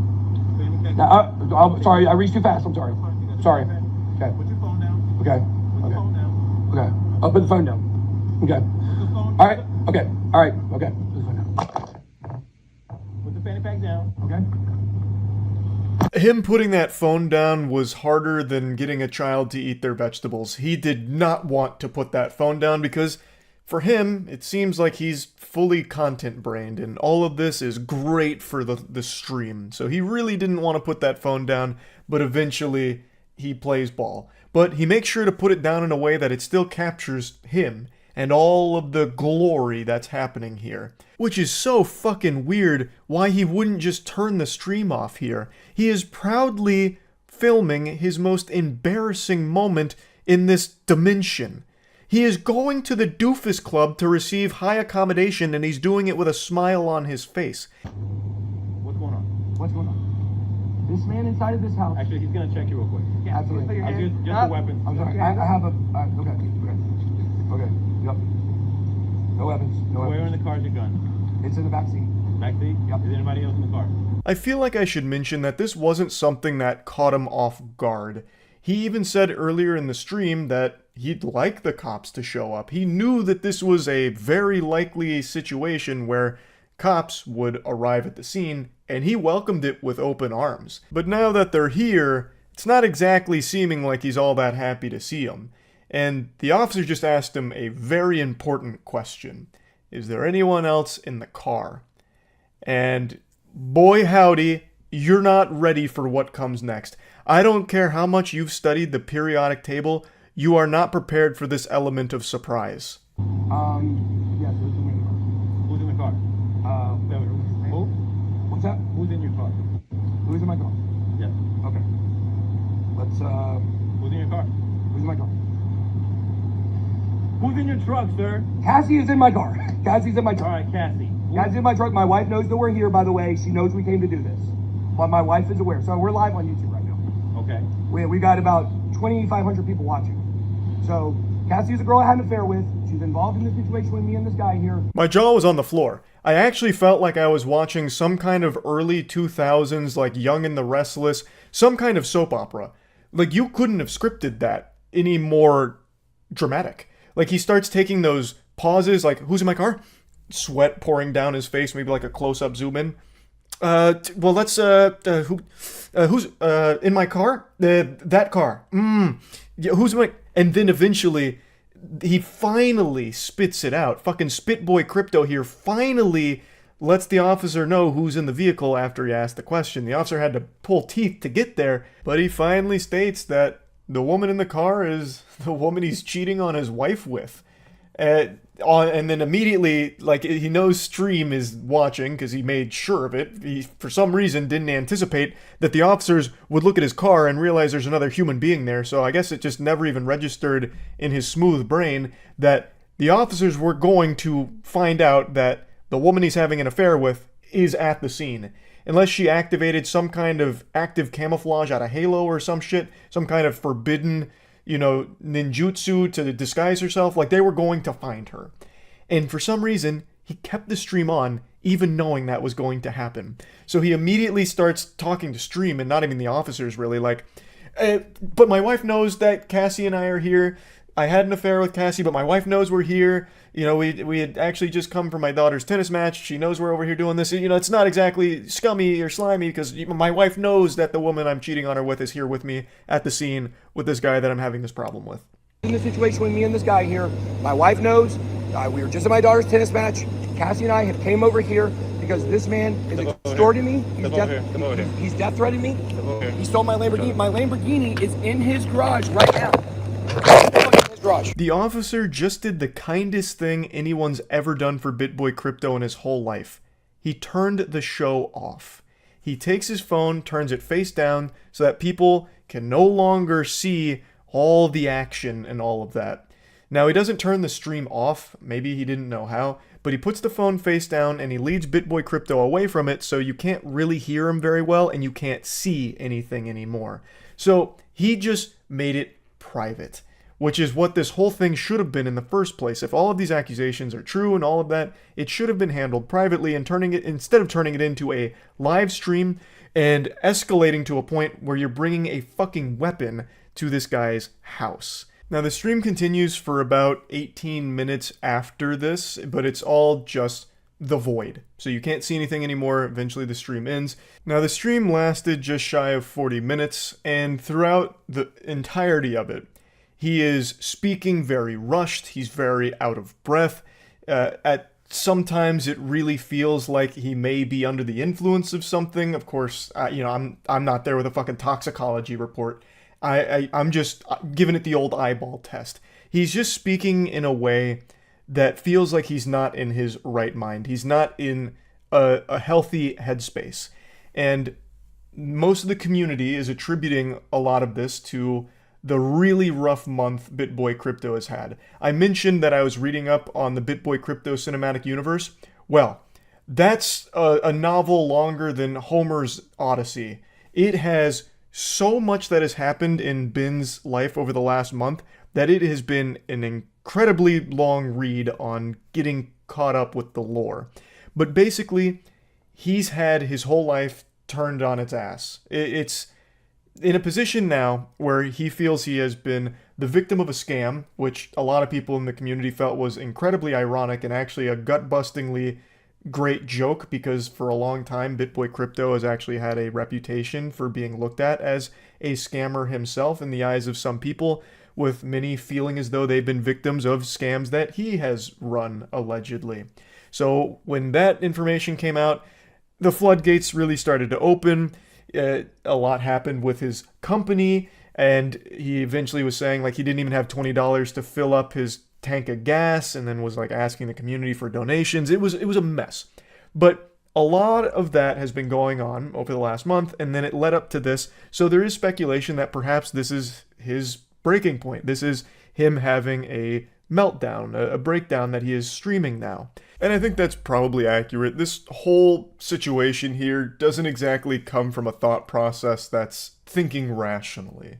Now, sorry, I reached too fast. I'm sorry. Sorry. Okay. Put your phone down. Okay. Put the phone down. Okay. I'll put the phone down. Okay. Put the phone. All right. Okay. All right. Okay. Put the phone down. Put the fanny pack down. Okay. Him putting that phone down was harder than getting a child to eat their vegetables. He did not want to put that phone down because for him, it seems like he's fully content-brained, and all of this is great for the stream. So he really didn't want to put that phone down, but eventually he plays ball. But he makes sure to put it down in a way that it still captures him and all of the glory that's happening here. Which is so fucking weird why he wouldn't just turn the stream off here. He is proudly filming his most embarrassing moment in this dimension. He is going to the Doofus Club to receive high accommodation, and he's doing it with a smile on his face. What's going on? What's going on? This man inside of this house. Actually, he's gonna check you real quick. Yeah, absolutely. Just a weapon. I'm sorry. I have a. Okay. Yep. No weapons. No weapons. Where in the car is your gun? It's in the back seat. Back seat? Yep. Is anybody else in the car? I feel like I should mention that this wasn't something that caught him off guard. He even said earlier in the stream that he'd like the cops to show up. He knew that this was a very likely situation where cops would arrive at the scene, and he welcomed it with open arms. But now that they're here, it's not exactly seeming like he's all that happy to see them. And the officer just asked him a very important question. Is there anyone else in the car? And boy howdy, you're not ready for what comes next. I don't care how much you've studied the periodic table, you are not prepared for this element of surprise. Yes, who's in the car? Who's in the car? Who? What's that? Who's in your car? Who's in my car? Yes. Okay. Let's, Who's in your car? Who's in my car? Who's in your truck, sir? Cassie is in my car. Cassie's in my truck. All right, Cassie. Cassie's in my truck. My wife knows that we're here, by the way. She knows we came to do this. But my wife is aware. So we're live on YouTube right now. Okay. We got about 2,500 people watching. So Cassie's a girl I had an affair with. She's involved in this situation with me and this guy here. My jaw was on the floor. I actually felt like I was watching some kind of early 2000s, like Young and the Restless, some kind of soap opera. Like, you couldn't have scripted that any more dramatic. Like, he starts taking those pauses, like, who's in my car? Sweat pouring down his face, maybe like a close-up zoom in. Well, let's, who's in my car? That car. Yeah, who's my... And then eventually, he finally spits it out. Fucking Spitboy Crypto here finally lets the officer know who's in the vehicle after he asked the question. The officer had to pull teeth to get there, but he finally states that the woman in the car is the woman he's cheating on his wife with. And then immediately, like, he knows Stream is watching because he made sure of it. He, for some reason, didn't anticipate that the officers would look at his car and realize there's another human being there. So I guess it just never even registered in his smooth brain that the officers were going to find out that the woman he's having an affair with is at the scene. Unless she activated some kind of active camouflage out of Halo or some shit, some kind of forbidden, you know, ninjutsu to disguise herself, like, they were going to find her. And for some reason, he kept the stream on, even knowing that was going to happen. So he immediately starts talking to Stream, and not even the officers, really, like, but my wife knows that Cassie and I are here. I had an affair with Cassie, but my wife knows we're here. You know, we had actually just come from my daughter's tennis match. She knows we're over here doing this. You know, it's not exactly scummy or slimy because my wife knows that the woman I'm cheating on her with is here with me at the scene with this guy that I'm having this problem with. In the situation with me and this guy here, my wife knows. We were just at my daughter's tennis match. Cassie and I have came over here because this man is extorting me. He's death threatening me. He stole my Lamborghini. My Lamborghini is in his garage right now. The officer just did the kindest thing anyone's ever done for BitBoy Crypto in his whole life. He turned the show off. He takes his phone, turns it face down, so that people can no longer see all the action and all of that. Now, he doesn't turn the stream off, maybe he didn't know how, but he puts the phone face down and he leads BitBoy Crypto away from it so you can't really hear him very well and you can't see anything anymore. So he just made it private, which is what this whole thing should have been in the first place. If all of these accusations are true and all of that, it should have been handled privately and instead of turning it into a live stream and escalating to a point where you're bringing a fucking weapon to this guy's house. Now, the stream continues for about 18 minutes after this, but it's all just the void. So you can't see anything anymore. Eventually the stream ends. Now, the stream lasted just shy of 40 minutes, and throughout the entirety of it, he is speaking very rushed. He's very out of breath. Sometimes it really feels like he may be under the influence of something. Of course, I'm not there with a fucking toxicology report. I'm just giving it the old eyeball test. He's just speaking in a way that feels like he's not in his right mind. He's not in a healthy headspace. And most of the community is attributing a lot of this to the really rough month BitBoy Crypto has had. I mentioned that I was reading up on the BitBoy Crypto cinematic universe. Well, that's a novel longer than Homer's Odyssey. It has so much that has happened in Ben's life over the last month that it has been an incredibly long read on getting caught up with the lore. But basically, he's had his whole life turned on its ass. It's in a position now where he feels he has been the victim of a scam, which a lot of people in the community felt was incredibly ironic and actually a gut-bustingly great joke, because for a long time BitBoy Crypto has actually had a reputation for being looked at as a scammer himself in the eyes of some people, with many feeling as though they've been victims of scams that he has run, allegedly. So when that information came out, the floodgates really started to open. A lot happened with his company, and he eventually was saying like he didn't even have $20 to fill up his tank of gas, and then was like asking the community for donations. It was a mess. But a lot of that has been going on over the last month, and then it led up to this. So there is speculation that perhaps this is his breaking point. This is him having a meltdown, a breakdown that he is streaming now. And I think that's probably accurate. This whole situation here doesn't exactly come from a thought process that's thinking rationally.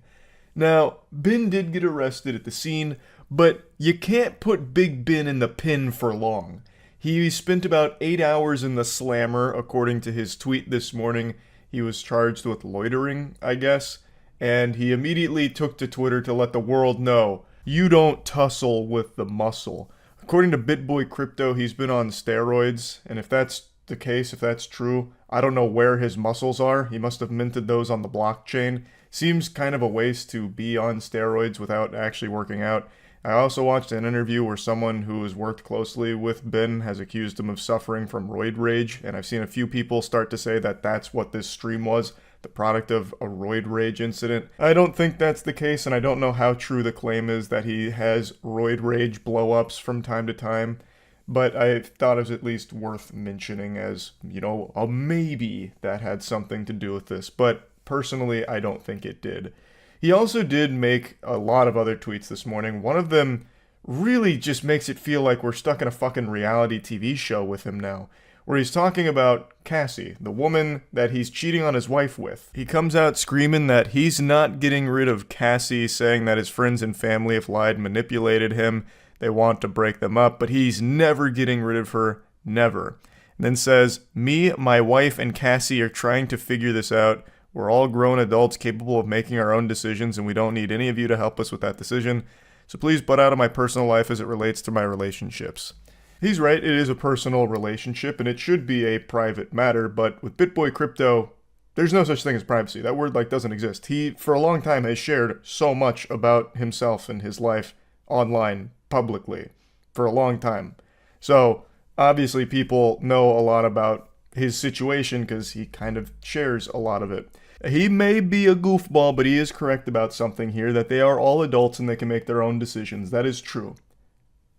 Now, Ben did get arrested at the scene, but you can't put Big Ben in the pin for long. He spent about 8 hours in the slammer, according to his tweet this morning. He was charged with loitering, I guess, and he immediately took to Twitter to let the world know, you don't tussle with the muscle. According to BitBoy Crypto, he's been on steroids, and if that's the case, if that's true, I don't know where his muscles are. He must have minted those on the blockchain. Seems kind of a waste to be on steroids without actually working out. I also watched an interview where someone who has worked closely with Ben has accused him of suffering from roid rage, and I've seen a few people start to say that that's what this stream was, the product of a roid rage incident. I don't think that's the case, and I don't know how true the claim is that he has roid rage blow-ups from time to time, but I thought it was at least worth mentioning as, you know, a maybe that had something to do with this, but personally, I don't think it did. He also did make a lot of other tweets this morning. One of them really just makes it feel like we're stuck in a fucking reality TV show with him now, where he's talking about Cassie, the woman that he's cheating on his wife with. He comes out screaming that he's not getting rid of Cassie, saying that his friends and family have lied, manipulated him, they want to break them up, but he's never getting rid of her, never. And then says, me, my wife, and Cassie are trying to figure this out. We're all grown adults capable of making our own decisions, and we don't need any of you to help us with that decision. So please butt out of my personal life as it relates to my relationships. He's right, it is a personal relationship, and it should be a private matter, but with BitBoy Crypto, there's no such thing as privacy. That word, doesn't exist. He, for a long time, has shared so much about himself and his life online, publicly, for a long time. So, obviously, people know a lot about his situation because he kind of shares a lot of it. He may be a goofball, but he is correct about something here, that they are all adults and they can make their own decisions. That is true.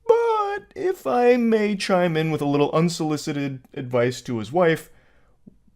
But if I may chime in with a little unsolicited advice to his wife,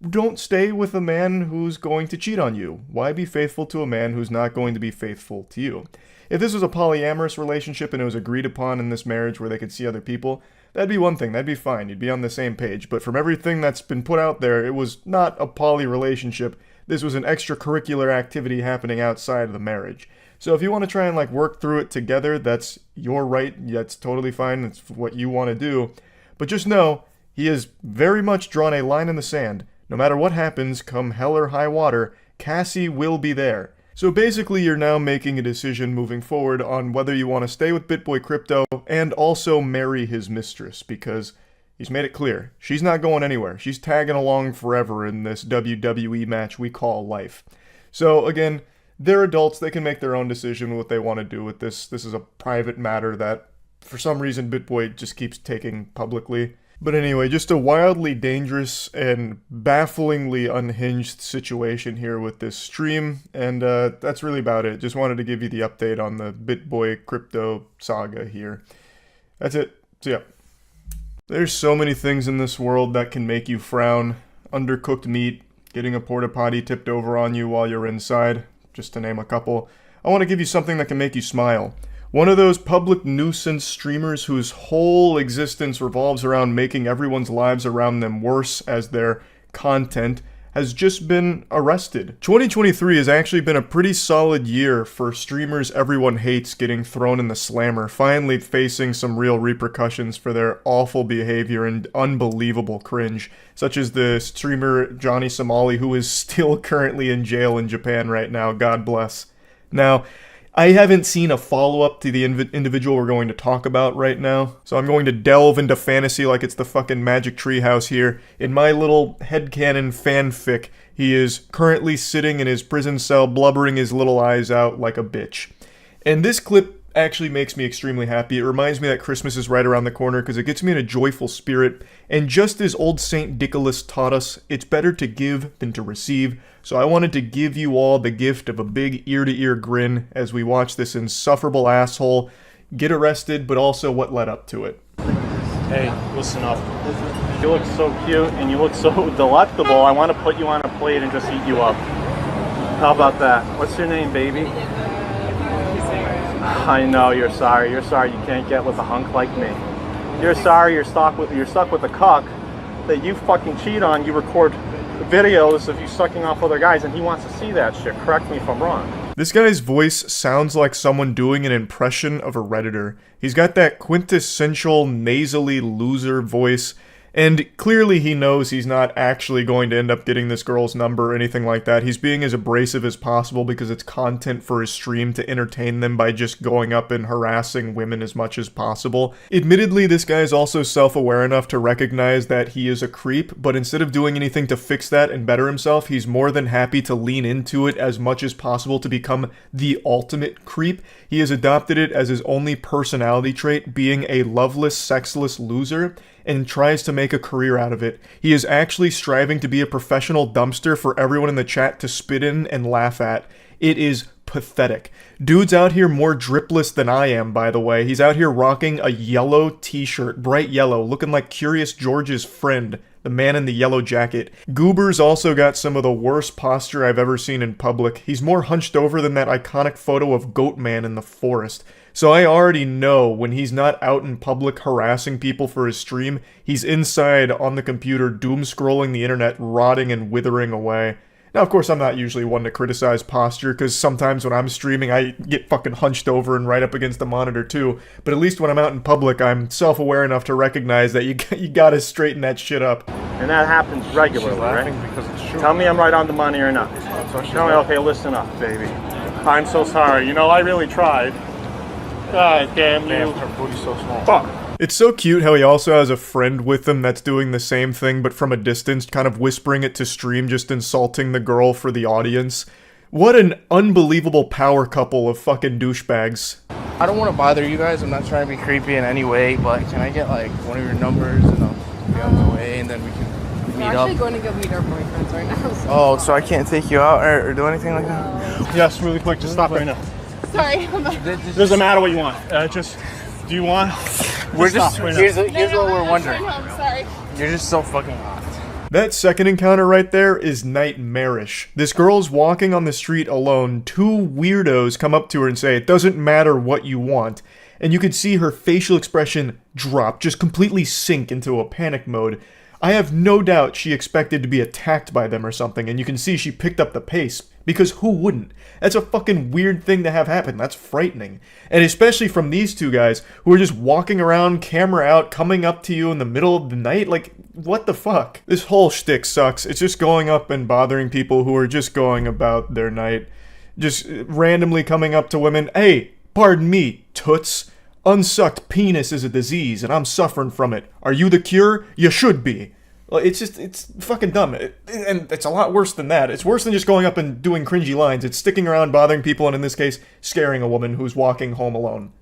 don't stay with a man who's going to cheat on you. Why be faithful to a man who's not going to be faithful to you? If this was a polyamorous relationship and it was agreed upon in this marriage where they could see other people, that'd be one thing, that'd be fine, you'd be on the same page. But from everything that's been put out there, it was not a poly relationship. This was an extracurricular activity happening outside of the marriage. So if you want to try and work through it together, that's your right, that's totally fine, that's what you want to do. But just know, he has very much drawn a line in the sand. No matter what happens, come hell or high water, Cassie will be there. So basically you're now making a decision moving forward on whether you want to stay with BitBoy Crypto and also marry his mistress, because he's made it clear, she's not going anywhere. She's tagging along forever in this WWE match we call life. So again, they're adults, they can make their own decision what they want to do with this. This is a private matter that for some reason BitBoy just keeps taking publicly. But anyway, just a wildly dangerous and bafflingly unhinged situation here with this stream, and that's really about it. Just wanted to give you the update on the BitBoy Crypto saga here. That's it. See ya. There's so many things in this world that can make you frown. Undercooked meat, getting a porta potty tipped over on you while you're inside, just to name a couple. I want to give you something that can make you smile. One of those public nuisance streamers whose whole existence revolves around making everyone's lives around them worse as their content has just been arrested. 2023 has actually been a pretty solid year for streamers everyone hates getting thrown in the slammer, finally facing some real repercussions for their awful behavior and unbelievable cringe, such as the streamer Johnny Somali, who is still currently in jail in Japan right now, God bless. Now, I haven't seen a follow-up to the individual we're going to talk about right now, so I'm going to delve into fantasy like it's the fucking Magic Treehouse here. In my little headcanon fanfic, he is currently sitting in his prison cell blubbering his little eyes out like a bitch. And this clip actually makes me extremely happy. It reminds me that Christmas is right around the corner because it gets me in a joyful spirit. And just as old Saint Nicholas taught us, it's better to give than to receive. So I wanted to give you all the gift of a big ear-to-ear grin as we watch this insufferable asshole get arrested, but also what led up to it. Hey, listen up. You look so cute and you look so delectable. I want to put you on a plate and just eat you up. How about that? What's your name, baby? I know you're sorry. You're sorry you can't get with a hunk like me. You're sorry you're stuck with a cuck that you fucking cheat on. You record videos of you sucking off other guys and he wants to see that shit. Correct me if I'm wrong. This guy's voice sounds like someone doing an impression of a Redditor. He's got that quintessential nasally loser voice, and clearly he knows he's not actually going to end up getting this girl's number or anything like that. He's being as abrasive as possible because it's content for his stream to entertain them by just going up and harassing women as much as possible. Admittedly, this guy is also self-aware enough to recognize that he is a creep, but instead of doing anything to fix that and better himself, he's more than happy to lean into it as much as possible to become the ultimate creep. He has adopted it as his only personality trait, being a loveless, sexless loser, and tries to make a career out of it. He is actually striving to be a professional dumpster for everyone in the chat to spit in and laugh at. It is pathetic. Dude's out here more dripless than I am, by the way. He's out here rocking a yellow t-shirt, bright yellow, looking like Curious George's friend, the man in the yellow jacket. Goober's also got some of the worst posture I've ever seen in public. He's more hunched over than that iconic photo of Goatman in the forest. So I already know when he's not out in public harassing people for his stream, he's inside on the computer doom-scrolling the internet, rotting and withering away. Now, of course, I'm not usually one to criticize posture, because sometimes when I'm streaming, I get fucking hunched over and right up against the monitor too. But at least when I'm out in public, I'm self-aware enough to recognize that you gotta straighten that shit up. And that happens regularly, right? Tell me I'm right on the money or not. Tell me, okay, listen up, baby. I'm so sorry. You know, I really tried. God damn you. Her booty's so small. Fuck. It's so cute how he also has a friend with him that's doing the same thing, but from a distance, kind of whispering it to stream, just insulting the girl for the audience. What an unbelievable power couple of fucking douchebags. I don't want to bother you guys, I'm not trying to be creepy in any way, but can I get like one of your numbers and I'll be on my way and then we can meet up? We're actually going to go meet our boyfriends right now. So. Oh, so I can't take you out or do anything like that? Yes, really quick, just stop right now. Sorry. Doesn't matter what you want. Do you want? We're just, here's what we're wondering. I'm sorry. You're just so fucking hot. That second encounter right there is nightmarish. This girl's walking on the street alone. Two weirdos come up to her and say, "It doesn't matter what you want." And you can see her facial expression drop, just completely sink into a panic mode. I have no doubt she expected to be attacked by them or something, and you can see she picked up the pace. Because who wouldn't? That's a fucking weird thing to have happen. That's frightening. And especially from these two guys who are just walking around, camera out, coming up to you in the middle of the night. Like, what the fuck? This whole shtick sucks. It's just going up and bothering people who are just going about their night. Just randomly coming up to women. Hey, pardon me, toots. Unsucked penis is a disease and I'm suffering from it. Are you the cure? You should be. It's fucking dumb. And it's a lot worse than that. It's worse than just going up and doing cringy lines. It's sticking around, bothering people, and in this case, scaring a woman who's walking home alone.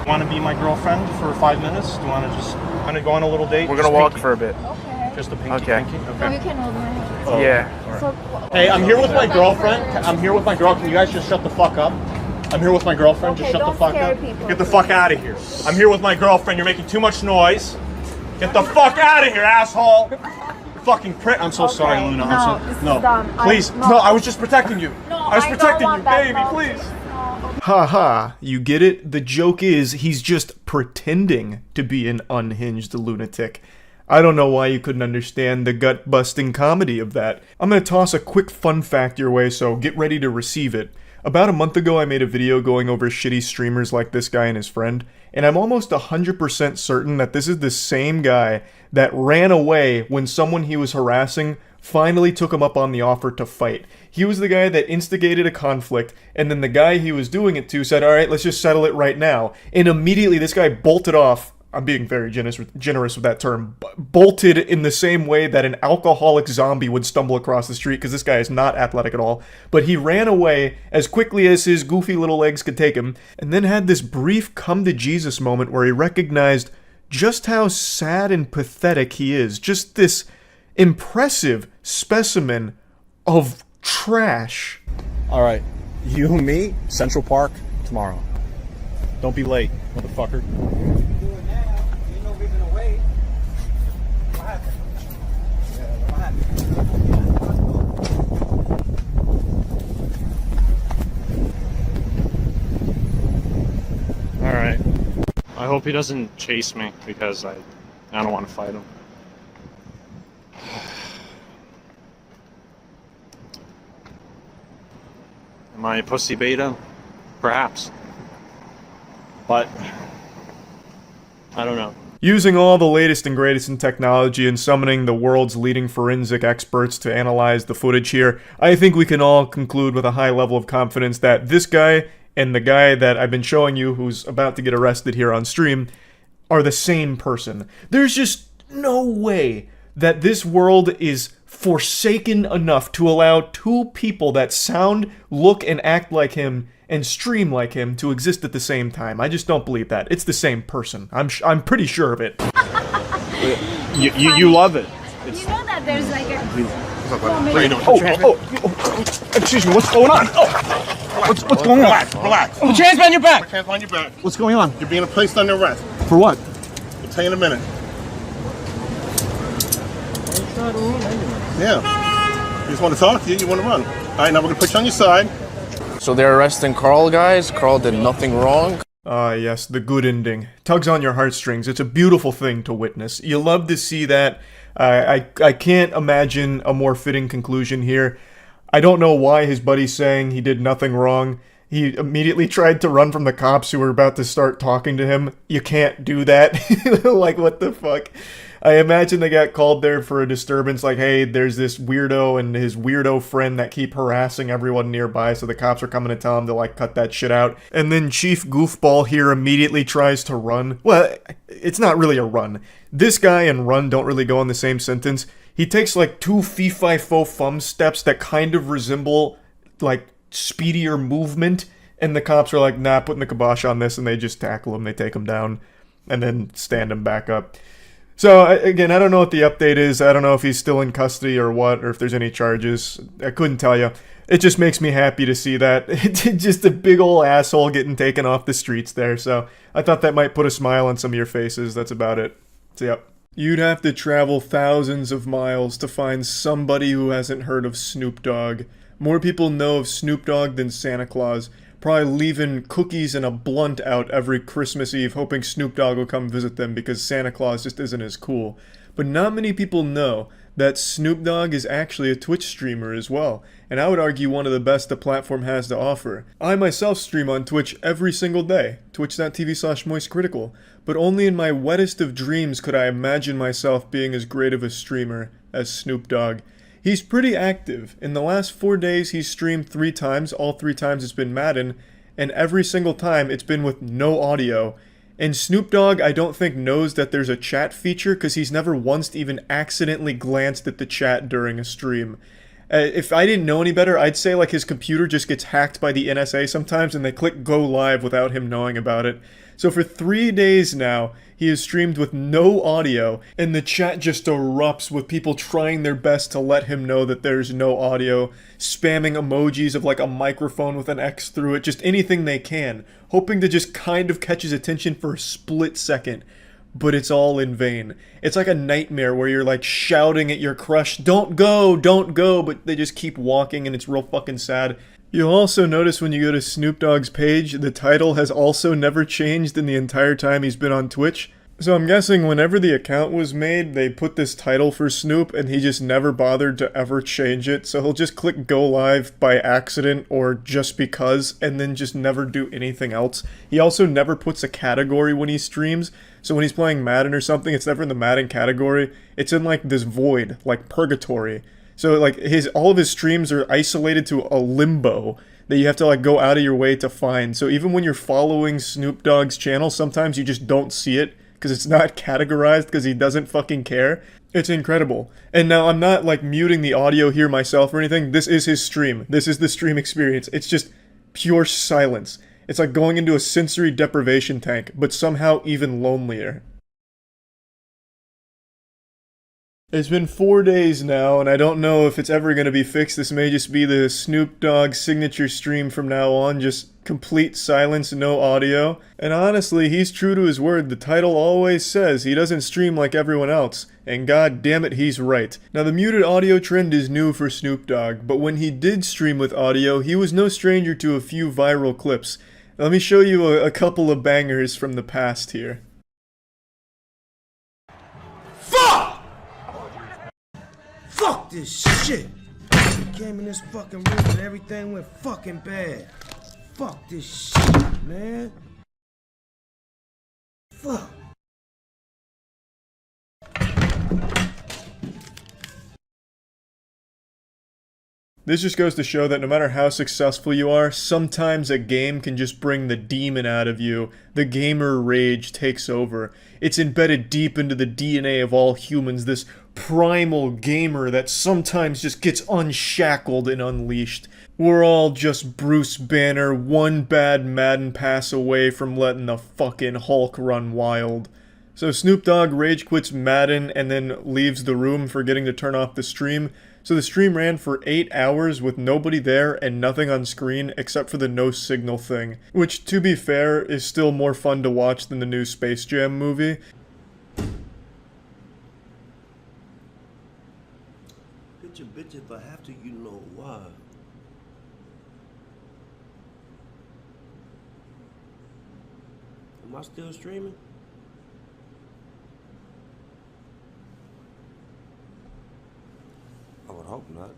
Want to be my girlfriend for 5 minutes? Do you want to just kind of go on a little date? We're going to walk for a bit. Okay. Just a pinky. Okay. Pinky? Okay. You can hold my hand. Oh, yeah. Right. So, hey, I'm here with my girlfriend. I'm here with my girl. Can you guys just shut the fuck up? I'm here with my girlfriend. Okay, just shut the fuck up. People. Get the fuck out of here. I'm here with my girlfriend. You're making too much noise. Get the fuck out of here, asshole. Fucking prick. I'm so sorry, Luna. No, please. No, I was just protecting you. No, I was protecting you, baby. Please. Ha ha, you get it? The joke is he's just pretending to be an unhinged lunatic. I don't know why you couldn't understand the gut-busting comedy of that. I'm gonna toss a quick fun fact your way, so get ready to receive it. About a month ago, I made a video going over shitty streamers like this guy and his friend, and I'm almost 100% certain that this is the same guy that ran away when someone he was harassing finally took him up on the offer to fight. He was the guy that instigated a conflict, and then the guy he was doing it to said, "Alright, let's just settle it right now." And immediately this guy bolted off I'm being very generous with that term, bolted in the same way that an alcoholic zombie would stumble across the street, because this guy is not athletic at all. But he ran away as quickly as his goofy little legs could take him, and then had this brief come-to-Jesus moment where he recognized just how sad and pathetic he is. Just this impressive specimen of trash. All right, you and me, Central Park, tomorrow. Don't be late, motherfucker. Alright. I hope he doesn't chase me, because I don't want to fight him. Am I a pussy beta? Perhaps. But I don't know. Using all the latest and greatest in technology and summoning the world's leading forensic experts to analyze the footage here, I think we can all conclude with a high level of confidence that this guy and the guy that I've been showing you who's about to get arrested here on stream are the same person. There's just no way that this world is forsaken enough to allow two people that sound, look, and act like him and stream like him to exist at the same time. I just don't believe that. It's the same person. I'm pretty sure of it. You love it. You know that there's like a... Excuse me, what's going on? What's going on? Relax. Put your hands behind your back. Put your hands behind your back. What's going on? You're being placed under arrest. For what? I'll tell you in a minute. Yeah. You just want to talk to you, you want to run. All right, now we're going to put you on your side. So they're arresting Carl, guys? Carl did nothing wrong? Yes, the good ending. Tugs on your heartstrings. It's a beautiful thing to witness. You love to see that. I can't imagine a more fitting conclusion here. I don't know why his buddy's saying he did nothing wrong. He immediately tried to run from the cops who were about to start talking to him. You can't do that. Like, what the fuck? I imagine they got called there for a disturbance, like, hey, there's this weirdo and his weirdo friend that keep harassing everyone nearby, so the cops are coming to tell him to, like, cut that shit out. And then Chief Goofball here immediately tries to run. Well, it's not really a run. This guy and run don't really go in the same sentence. He takes, like, two fee-fi-fo-fum steps that kind of resemble, like, speedier movement, and the cops are like, nah, putting the kibosh on this, and they just tackle him, they take him down, and then stand him back up. So, again, I don't know what the update is. I don't know if he's still in custody or what, or if there's any charges. I couldn't tell you. It just makes me happy to see that. It's just a big ol' asshole getting taken off the streets there, so I thought that might put a smile on some of your faces. That's about it. So, yep. You'd have to travel thousands of miles to find somebody who hasn't heard of Snoop Dogg. More people know of Snoop Dogg than Santa Claus. Probably leaving cookies and a blunt out every Christmas Eve, hoping Snoop Dogg will come visit them because Santa Claus just isn't as cool. But not many people know that Snoop Dogg is actually a Twitch streamer as well, and I would argue one of the best the platform has to offer. I myself stream on Twitch every single day, twitch.tv/moistcritical, but only in my wettest of dreams could I imagine myself being as great of a streamer as Snoop Dogg. He's pretty active. In the last 4 days, he's streamed 3 times. All 3 times it's been Madden, and every single time it's been with no audio. And Snoop Dogg, I don't think, knows that there's a chat feature because he's never once even accidentally glanced at the chat during a stream. If I didn't know any better, I'd say like his computer just gets hacked by the NSA sometimes and they click go live without him knowing about it. So for 3 days now, he has streamed with no audio, and the chat just erupts with people trying their best to let him know that there's no audio, spamming emojis of like a microphone with an X through it, just anything they can, hoping to just kind of catch his attention for a split second. But it's all in vain. It's like a nightmare where you're like shouting at your crush, don't go, but they just keep walking and it's real fucking sad. You'll also notice when you go to Snoop Dogg's page, the title has also never changed in the entire time he's been on Twitch. So I'm guessing whenever the account was made, they put this title for Snoop and he just never bothered to ever change it. So he'll just click go live by accident or just because and then just never do anything else. He also never puts a category when he streams. So when he's playing Madden or something, it's never in the Madden category. It's in like this void, like purgatory. So like all of his streams are isolated to a limbo that you have to like go out of your way to find. So even when you're following Snoop Dogg's channel, sometimes you just don't see it because it's not categorized because he doesn't fucking care. It's incredible. And now I'm not like muting the audio here myself or anything. This is his stream. This is the stream experience. It's just pure silence. It's like going into a sensory deprivation tank, but somehow even lonelier. It's been 4 days now, and I don't know if it's ever going to be fixed. This may just be the Snoop Dogg signature stream from now on, just complete silence, no audio. And honestly, he's true to his word. The title always says he doesn't stream like everyone else, and god damn it, he's right. Now, the muted audio trend is new for Snoop Dogg, but when he did stream with audio, he was no stranger to a few viral clips. Let me show you a couple of bangers from the past here. Fuck this shit! Came in this fucking room and everything went fucking bad. Fuck this shit, man. Fuck. This just goes to show that no matter how successful you are, sometimes a game can just bring the demon out of you. The gamer rage takes over. It's embedded deep into the DNA of all humans, this primal gamer that sometimes just gets unshackled and unleashed. We're all just Bruce Banner, one bad Madden pass away from letting the fucking Hulk run wild. So Snoop Dogg rage quits Madden and then leaves the room, forgetting to turn off the stream. So the stream ran for 8 hours with nobody there and nothing on screen except for the no signal thing. Which, to be fair, is still more fun to watch than the new Space Jam movie. Bitch, if I have to, you know why. Am I still streaming? I would hope not.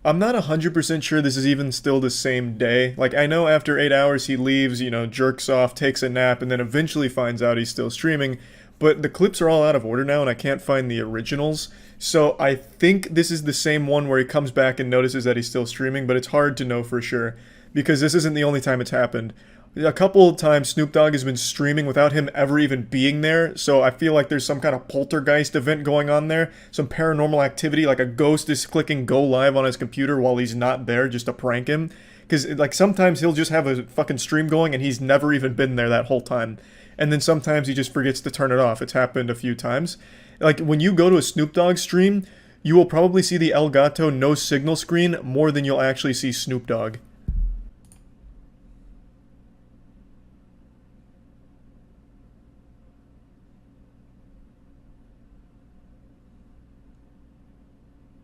I'm not 100% sure this is even still the same day. Like, I know after 8 hours he leaves, you know, jerks off, takes a nap, and then eventually finds out he's still streaming. But the clips are all out of order now, and I can't find the originals. So I think this is the same one where he comes back and notices that he's still streaming, but it's hard to know for sure, because this isn't the only time it's happened. A couple of times Snoop Dogg has been streaming without him ever even being there, so I feel like there's some kind of poltergeist event going on there, some paranormal activity, like a ghost is clicking go live on his computer while he's not there just to prank him. Because, like, sometimes he'll just have a fucking stream going and he's never even been there that whole time. And then sometimes he just forgets to turn it off. It's happened a few times. Like, when you go to a Snoop Dogg stream, you will probably see the El Gato no signal screen more than you'll actually see Snoop Dogg.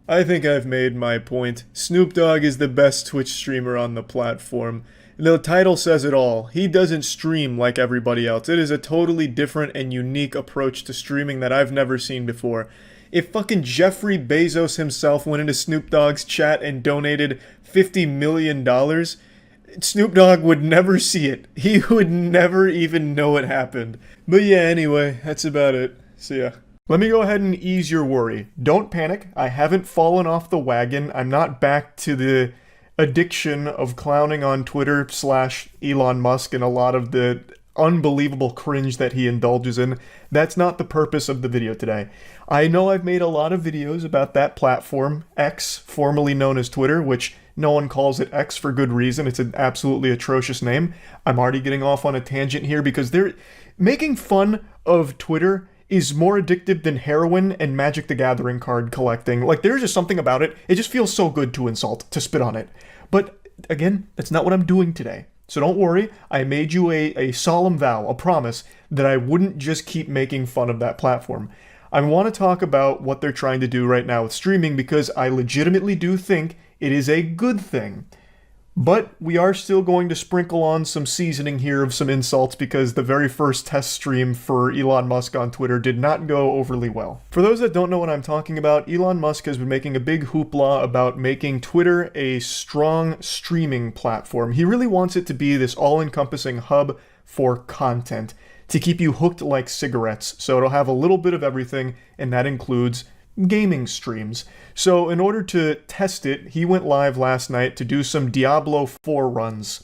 I think I've made my point. Snoop Dogg is the best Twitch streamer on the platform. The title says it all. He doesn't stream like everybody else. It is a totally different and unique approach to streaming that I've never seen before. If fucking Jeffrey Bezos himself went into Snoop Dogg's chat and donated $50 million, Snoop Dogg would never see it. He would never even know it happened. But yeah, anyway, that's about it. See ya. Let me go ahead and ease your worry. Don't panic. I haven't fallen off the wagon. I'm not back to the addiction of clowning on Twitter / Elon Musk and a lot of the unbelievable cringe that he indulges in. That's not the purpose of the video today. I know I've made a lot of videos about that platform, X, formerly known as Twitter, which no one calls it X for good reason. It's an absolutely atrocious name. I'm already getting off on a tangent here because they're making fun of Twitter is more addictive than heroin and Magic the Gathering card collecting. Like, there's just something about it. It just feels so good to insult, to spit on it. But, again, that's not what I'm doing today. So don't worry, I made you a solemn vow, a promise, that I wouldn't just keep making fun of that platform. I want to talk about what they're trying to do right now with streaming because I legitimately do think it is a good thing. But we are still going to sprinkle on some seasoning here of some insults because the very first test stream for Elon Musk on Twitter did not go overly well. For those that don't know what I'm talking about, Elon Musk has been making a big hoopla about making Twitter a strong streaming platform. He really wants it to be this all-encompassing hub for content to keep you hooked like cigarettes. So it'll have a little bit of everything, and that includes gaming streams. So in order to test it, he went live last night to do some Diablo 4 runs.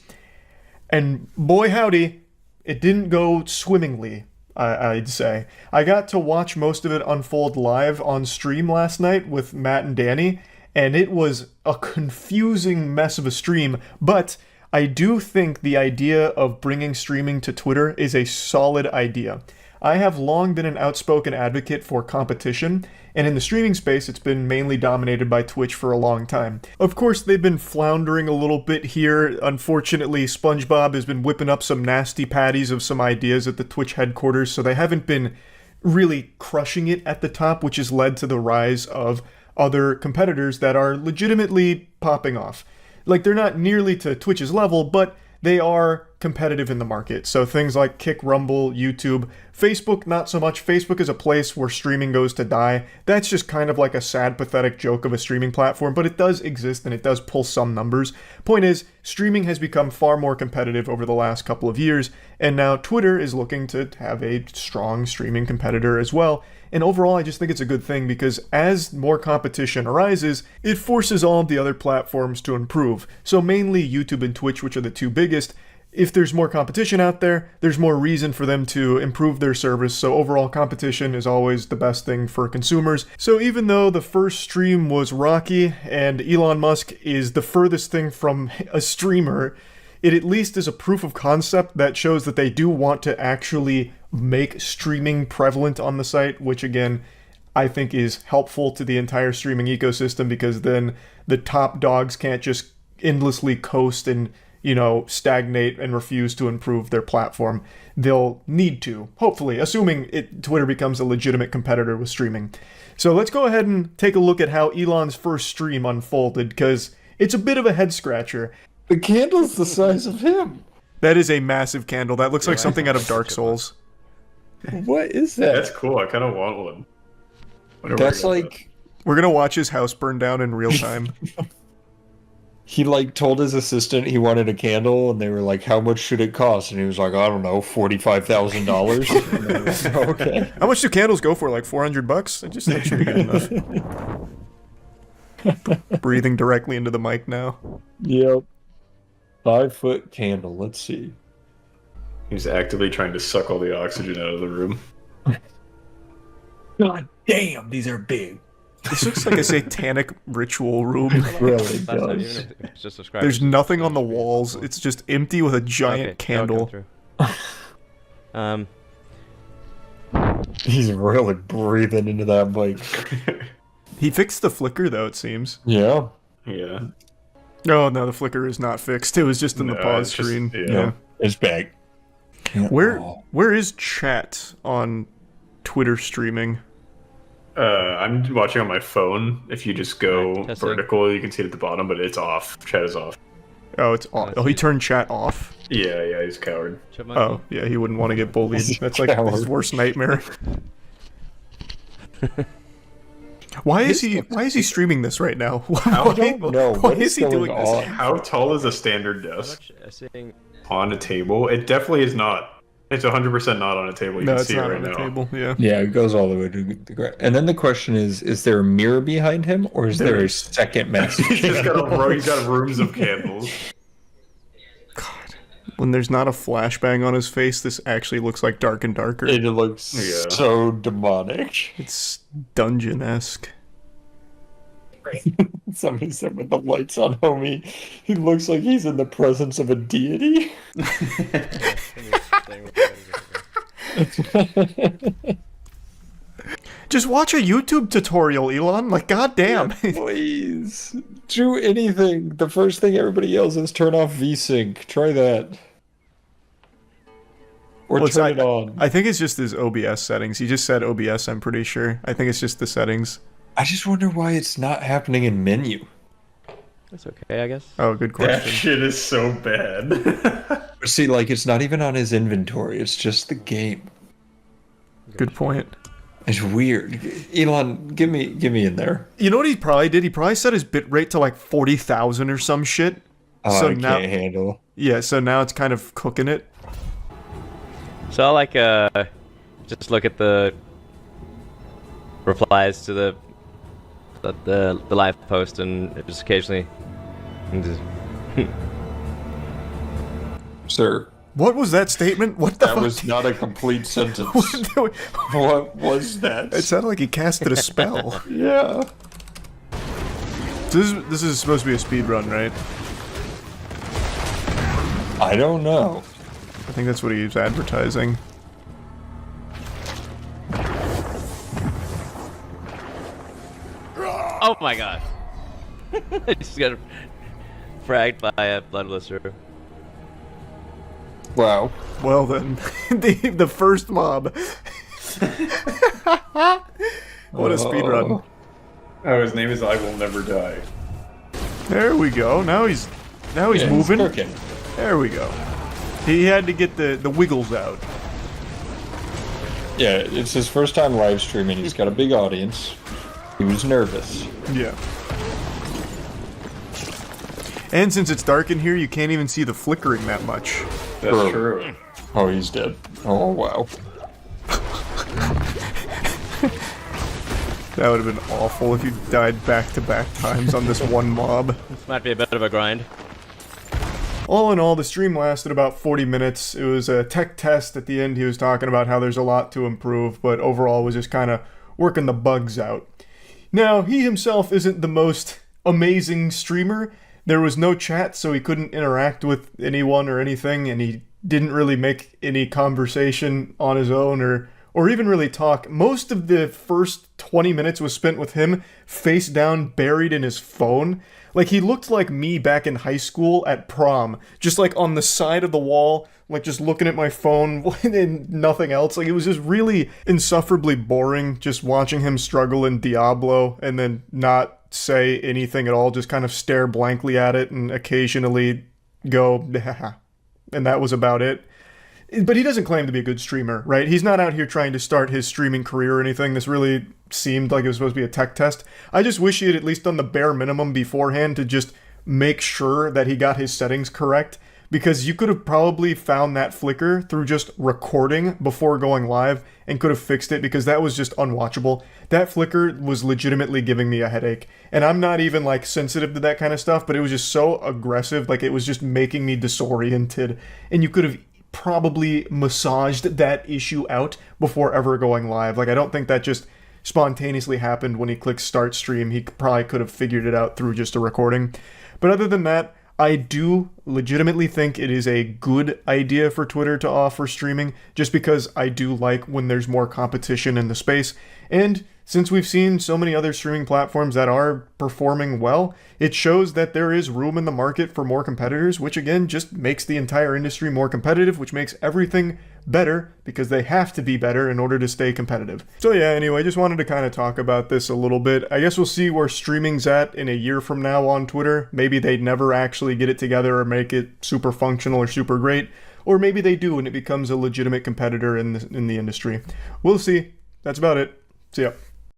And boy howdy, It didn't go swimmingly, I'd say. I got to watch most of it unfold live on stream last night with Matt and Danny, and it was a confusing mess of a stream, but I do think the idea of bringing streaming to Twitter is a solid idea. I have long been an outspoken advocate for competition, and in the streaming space, it's been mainly dominated by Twitch for a long time. Of course, they've been floundering a little bit here. Unfortunately, SpongeBob has been whipping up some nasty patties of some ideas at the Twitch headquarters, so they haven't been really crushing it at the top, which has led to the rise of other competitors that are legitimately popping off. Like, they're not nearly to Twitch's level, but they are competitive in the market. So things like Kick, Rumble, YouTube, Facebook, not so much. Facebook is a place where streaming goes to die. That's just kind of like a sad, pathetic joke of a streaming platform, but it does exist and it does pull some numbers. Point is, streaming has become far more competitive over the last couple of years, and now Twitter is looking to have a strong streaming competitor as well. And overall, I just think it's a good thing because as more competition arises, it forces all of the other platforms to improve. So mainly YouTube and Twitch, which are the two biggest. If there's more competition out there, there's more reason for them to improve their service. So overall, competition is always the best thing for consumers. So even though the first stream was rocky and Elon Musk is the furthest thing from a streamer, it at least is a proof of concept that shows that they do want to actually make streaming prevalent on the site, which again, I think is helpful to the entire streaming ecosystem because then the top dogs can't just endlessly coast and, you know, stagnate and refuse to improve their platform. They'll need to, hopefully, assuming Twitter becomes a legitimate competitor with streaming. So let's go ahead and take a look at how Elon's first stream unfolded, because it's a bit of a head scratcher. The candle's the size of him. That is a massive candle. That looks like something out of Dark Souls. What is that? That's cool. I kind of want one. That's like... We're going to watch his house burn down in real time. He, like, told his assistant he wanted a candle, and they were like, how much should it cost? And he was like, I don't know, $45,000. Like, okay. How much do candles go for? Like $400? That should be good enough. Breathing directly into the mic now. Yep. 5-foot candle. Let's see. He's actively trying to suck all the oxygen out of the room. God damn, these are big. This looks like a satanic ritual room. It really does. There's nothing on the walls. It's just empty with a giant candle. He's really breathing into that mic. He fixed the flicker, though, it seems. Yeah. Yeah. Oh, no, the flicker is not fixed. It was just in the pause screen. Yeah. It's back. Where is chat on Twitter streaming? I'm watching on my phone. If you just go vertical, you can see it at the bottom, but it's off. Chat is off. Oh, it's off. Oh, he turned chat off. Yeah, he's a coward. Oh, yeah, he wouldn't want to get bullied. That's like his worst nightmare. Why is he streaming this right now? I don't know. Why is he doing this? How tall is a standard desk? On a table? It definitely is not. It's 100% not on a table. You can see it right now. Table, yeah. Yeah, it goes all the way to the ground. And then the question is there a mirror behind him, or is there a second massive He's got rooms of candles. God. When there's not a flashbang on his face, this actually looks like dark and darker. It looks so demonic. It's dungeon-esque. Somebody said with the lights on, homie, he looks like he's in the presence of a deity. Just watch a YouTube tutorial, Elon. Like, goddamn. Yeah, please. Do anything. The first thing everybody yells is turn off VSync. Try that. Or turn it on. I think it's just his OBS settings. He just said OBS, I'm pretty sure. I think it's just the settings. I just wonder why it's not happening in menu. That's okay, I guess. Oh, good question. That shit is so bad. See, like, it's not even on his inventory. It's just the game. Good point. It's weird. Elon, give me in there. You know what he probably did? He probably set his bitrate to like 40,000 or some shit. Oh, so I can't handle. Yeah, so now it's kind of cooking it. So I'll like just look at the replies to the live post and just occasionally Sir, What was that statement? What the That fuck? was not a complete sentence. What was that? It sounded like he casted a spell. Yeah. This is supposed to be a speed run, right? I don't know. I think that's what he was advertising. Oh my god. I just got fragged by a bloodlister. Wow. Well then, the first mob. What a speed run. Oh, his name is I Will Never Die. There we go. Now he's moving. Cooking. There we go. He had to get the wiggles out. Yeah, it's his first time live streaming. He's got a big audience. He was nervous. Yeah. And since it's dark in here, you can't even see the flickering that much. That's true. Oh, he's dead. Oh, wow. That would have been awful if you died back-to-back times on this one mob. This might be a bit of a grind. All in all, the stream lasted about 40 minutes. It was a tech test. At the end, he was talking about how there's a lot to improve, but overall was just kind of working the bugs out. Now, he himself isn't the most amazing streamer. There was no chat, so he couldn't interact with anyone or anything, and he didn't really make any conversation on his own or even really talk. Most of the first 20 minutes was spent with him face down, buried in his phone. Like, he looked like me back in high school at prom, just like on the side of the wall, like just looking at my phone and nothing else. Like, it was just really insufferably boring just watching him struggle in Diablo and then not say anything at all, just kind of stare blankly at it and occasionally go, and that was about it. But he doesn't claim to be a good streamer, right? He's not out here trying to start his streaming career or anything. This really seemed like it was supposed to be a tech test. I just wish he had at least done the bare minimum beforehand to just make sure that he got his settings correct, because you could have probably found that flicker through just recording before going live and could have fixed it, because that was just unwatchable. That flicker was legitimately giving me a headache. And I'm not even like sensitive to that kind of stuff, but it was just so aggressive, like it was just making me disoriented. And you could have probably massaged that issue out before ever going live. Like, I don't think that just spontaneously happened when he clicked start stream. He probably could have figured it out through just a recording. But other than that, I do legitimately think it is a good idea for Twitter to offer streaming, just because I do like when there's more competition in the space. And since we've seen so many other streaming platforms that are performing well, it shows that there is room in the market for more competitors, which again just makes the entire industry more competitive, which makes everything better, because they have to be better in order to stay competitive. So yeah, anyway, just wanted to kind of talk about this a little bit. I guess we'll see where streaming's at in a year from now on Twitter. Maybe they never actually get it together or make it super functional or super great, or maybe they do and it becomes a legitimate competitor in the industry. We'll see. That's about it. See ya.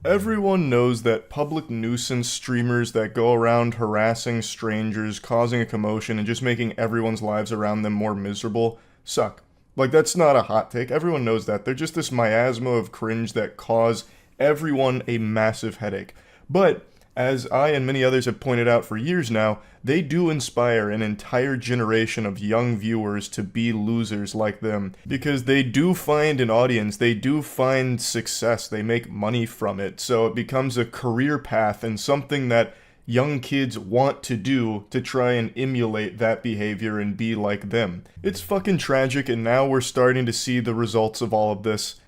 Everyone knows that public nuisance streamers that go around harassing strangers, causing a commotion, and just making everyone's lives around them more miserable suck. Like, that's not a hot take. Everyone knows that. They're just this miasma of cringe that cause everyone a massive headache. But as I and many others have pointed out for years now, they do inspire an entire generation of young viewers to be losers like them, because they do find an audience, they do find success, they make money from it, so it becomes a career path and something that young kids want to do to try and emulate that behavior and be like them. It's fucking tragic, and now we're starting to see the results of all of this.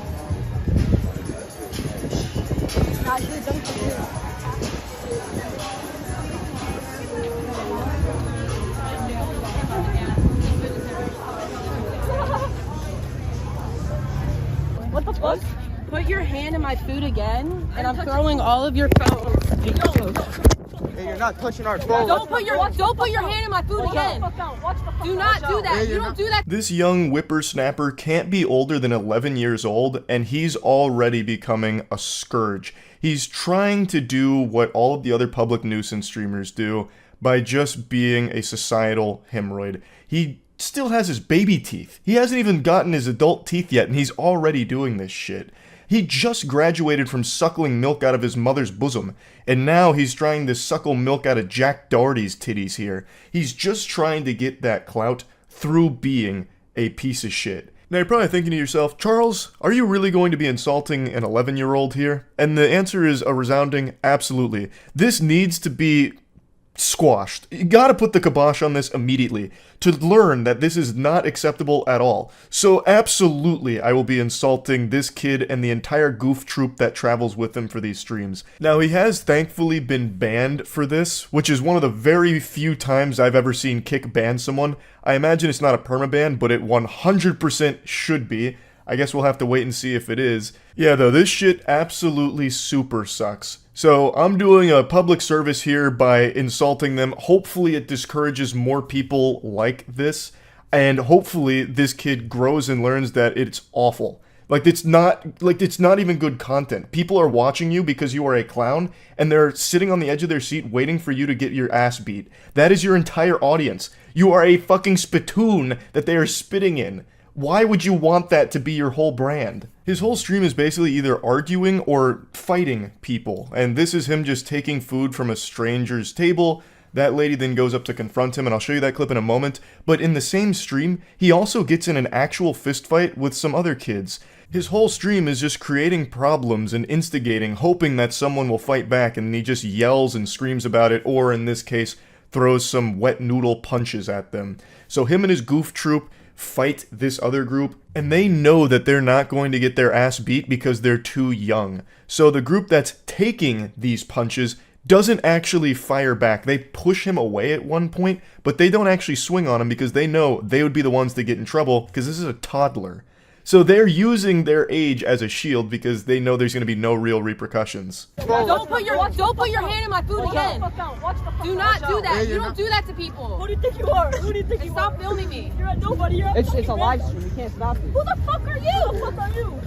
What the fuck? Put your hand in my food again, and I'm throwing all of your phones. Hey, you're not touching our phone. Don't put your hand in my food again. Do not do that. You don't do that. This young whippersnapper can't be older than 11 years old, and he's already becoming a scourge. He's trying to do what all of the other public nuisance streamers do by just being a societal hemorrhoid. He still has his baby teeth. He hasn't even gotten his adult teeth yet, and he's already doing this shit. He just graduated from suckling milk out of his mother's bosom, and now he's trying to suckle milk out of Jack Doherty's titties here. He's just trying to get that clout through being a piece of shit. Now you're probably thinking to yourself, Charles, are you really going to be insulting an 11-year-old here? And the answer is a resounding absolutely. This needs to be squashed. You gotta put the kibosh on this immediately to learn that this is not acceptable at all. So absolutely, I will be insulting this kid and the entire goof troop that travels with him for these streams. Now, he has thankfully been banned for this, which is one of the very few times I've ever seen Kick ban someone. I imagine it's not a permaban, but it 100% should be. I guess we'll have to wait and see if it is. Yeah, though, this shit absolutely super sucks. So I'm doing a public service here by insulting them. Hopefully it discourages more people like this, and hopefully this kid grows and learns that it's awful. It's not even good content. People are watching you because you are a clown, and they're sitting on the edge of their seat waiting for you to get your ass beat. That is your entire audience. You are a fucking spittoon that they are spitting in. Why would you want that to be your whole brand? His whole stream is basically either arguing or fighting people, and this is him just taking food from a stranger's table. That lady then goes up to confront him, and I'll show you that clip in a moment. But in the same stream, he also gets in an actual fistfight with some other kids. His whole stream is just creating problems and instigating, hoping that someone will fight back, and he just yells and screams about it, or in this case, throws some wet noodle punches at them. So him and his goof troop fight this other group, and they know that they're not going to get their ass beat because they're too young. So the group that's taking these punches doesn't actually fire back. They push him away at one point, but they don't actually swing on him because they know they would be the ones that get in trouble because this is a toddler. So they're using their age as a shield because they know there's going to be no real repercussions. Don't put your hand in my food again. Do not do that. You don't do that to people. Who do you think you are? Who do you think you are? Stop filming me. You're a nobody. It's a live stream. You can't stop it. Who the fuck are you? Who the fuck are you?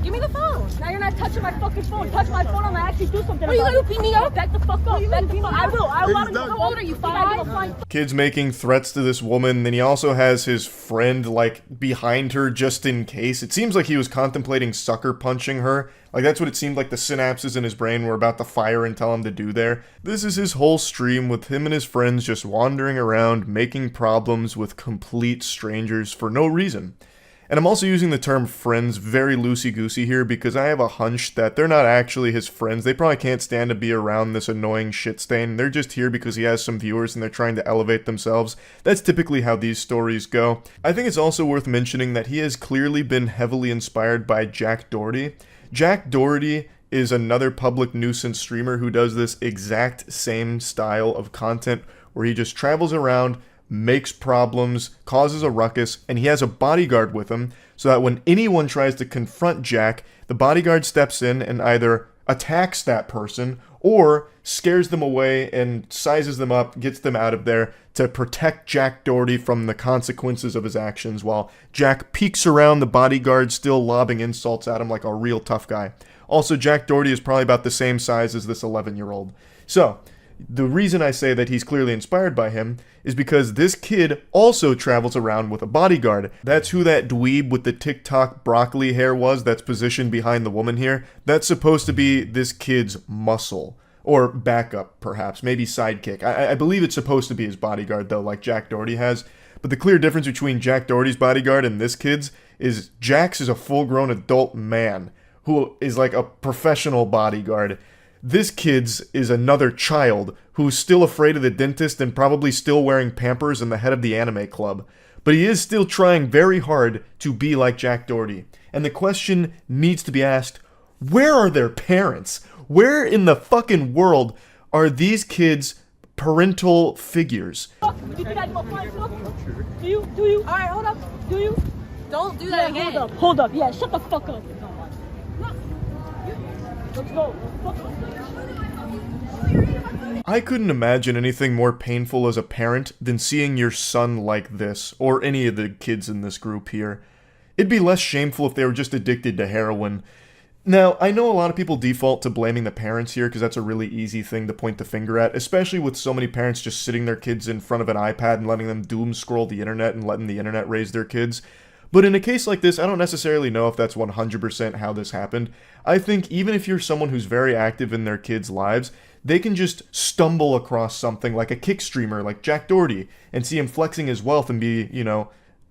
Give me the phone. Now you're not touching my fucking phone. Touch my phone, I'm gonna actually do something. Are you gonna beat me up? Back the fuck up. Back the fuck up. I will. How old are you? 5? Kid's making threats to this woman, then he also has his friend, behind her just in case. It seems like he was contemplating sucker punching her. That's what it seemed like the synapses in his brain were about to fire and tell him to do there. This is his whole stream with him and his friends just wandering around, making problems with complete strangers for no reason. And I'm also using the term friends very loosey-goosey here because I have a hunch that they're not actually his friends. They probably can't stand to be around this annoying shit stain. They're just here because he has some viewers and they're trying to elevate themselves. That's typically how these stories go. I think it's also worth mentioning that he has clearly been heavily inspired by Jack Doherty. Jack Doherty is another public nuisance streamer who does this exact same style of content where he just travels around, makes problems, causes a ruckus, and he has a bodyguard with him so that when anyone tries to confront Jack, the bodyguard steps in and either attacks that person or scares them away and sizes them up, gets them out of there to protect Jack Doherty from the consequences of his actions while Jack peeks around the bodyguard still lobbing insults at him like a real tough guy. Also, Jack Doherty is probably about the same size as this 11-year-old. So, the reason I say that he's clearly inspired by him is because this kid also travels around with a bodyguard. That's who that dweeb with the TikTok broccoli hair was that's positioned behind the woman here. That's supposed to be this kid's muscle. Or backup, perhaps. Maybe sidekick. I believe it's supposed to be his bodyguard, though, like Jack Doherty has. But the clear difference between Jack Doherty's bodyguard and this kid's is Jack's is a full-grown adult man who is like a professional bodyguard. This kid's is another child who's still afraid of the dentist and probably still wearing Pampers and the head of the anime club. But he is still trying very hard to be like Jack Doherty. And the question needs to be asked, where are their parents? Where in the fucking world are these kids' parental figures? Do you? Alright, hold up. Do you? Don't do that again. Hold up. Yeah, shut the fuck up. Let's go. I couldn't imagine anything more painful as a parent than seeing your son like this, or any of the kids in this group here. It'd be less shameful if they were just addicted to heroin. Now, I know a lot of people default to blaming the parents here because that's a really easy thing to point the finger at, especially with so many parents just sitting their kids in front of an iPad and letting them doom scroll the internet and letting the internet raise their kids. But in a case like this, I don't necessarily know if that's 100% how this happened. I think even if you're someone who's very active in their kids' lives, they can just stumble across something like a kick streamer like Jack Doherty and see him flexing his wealth and be,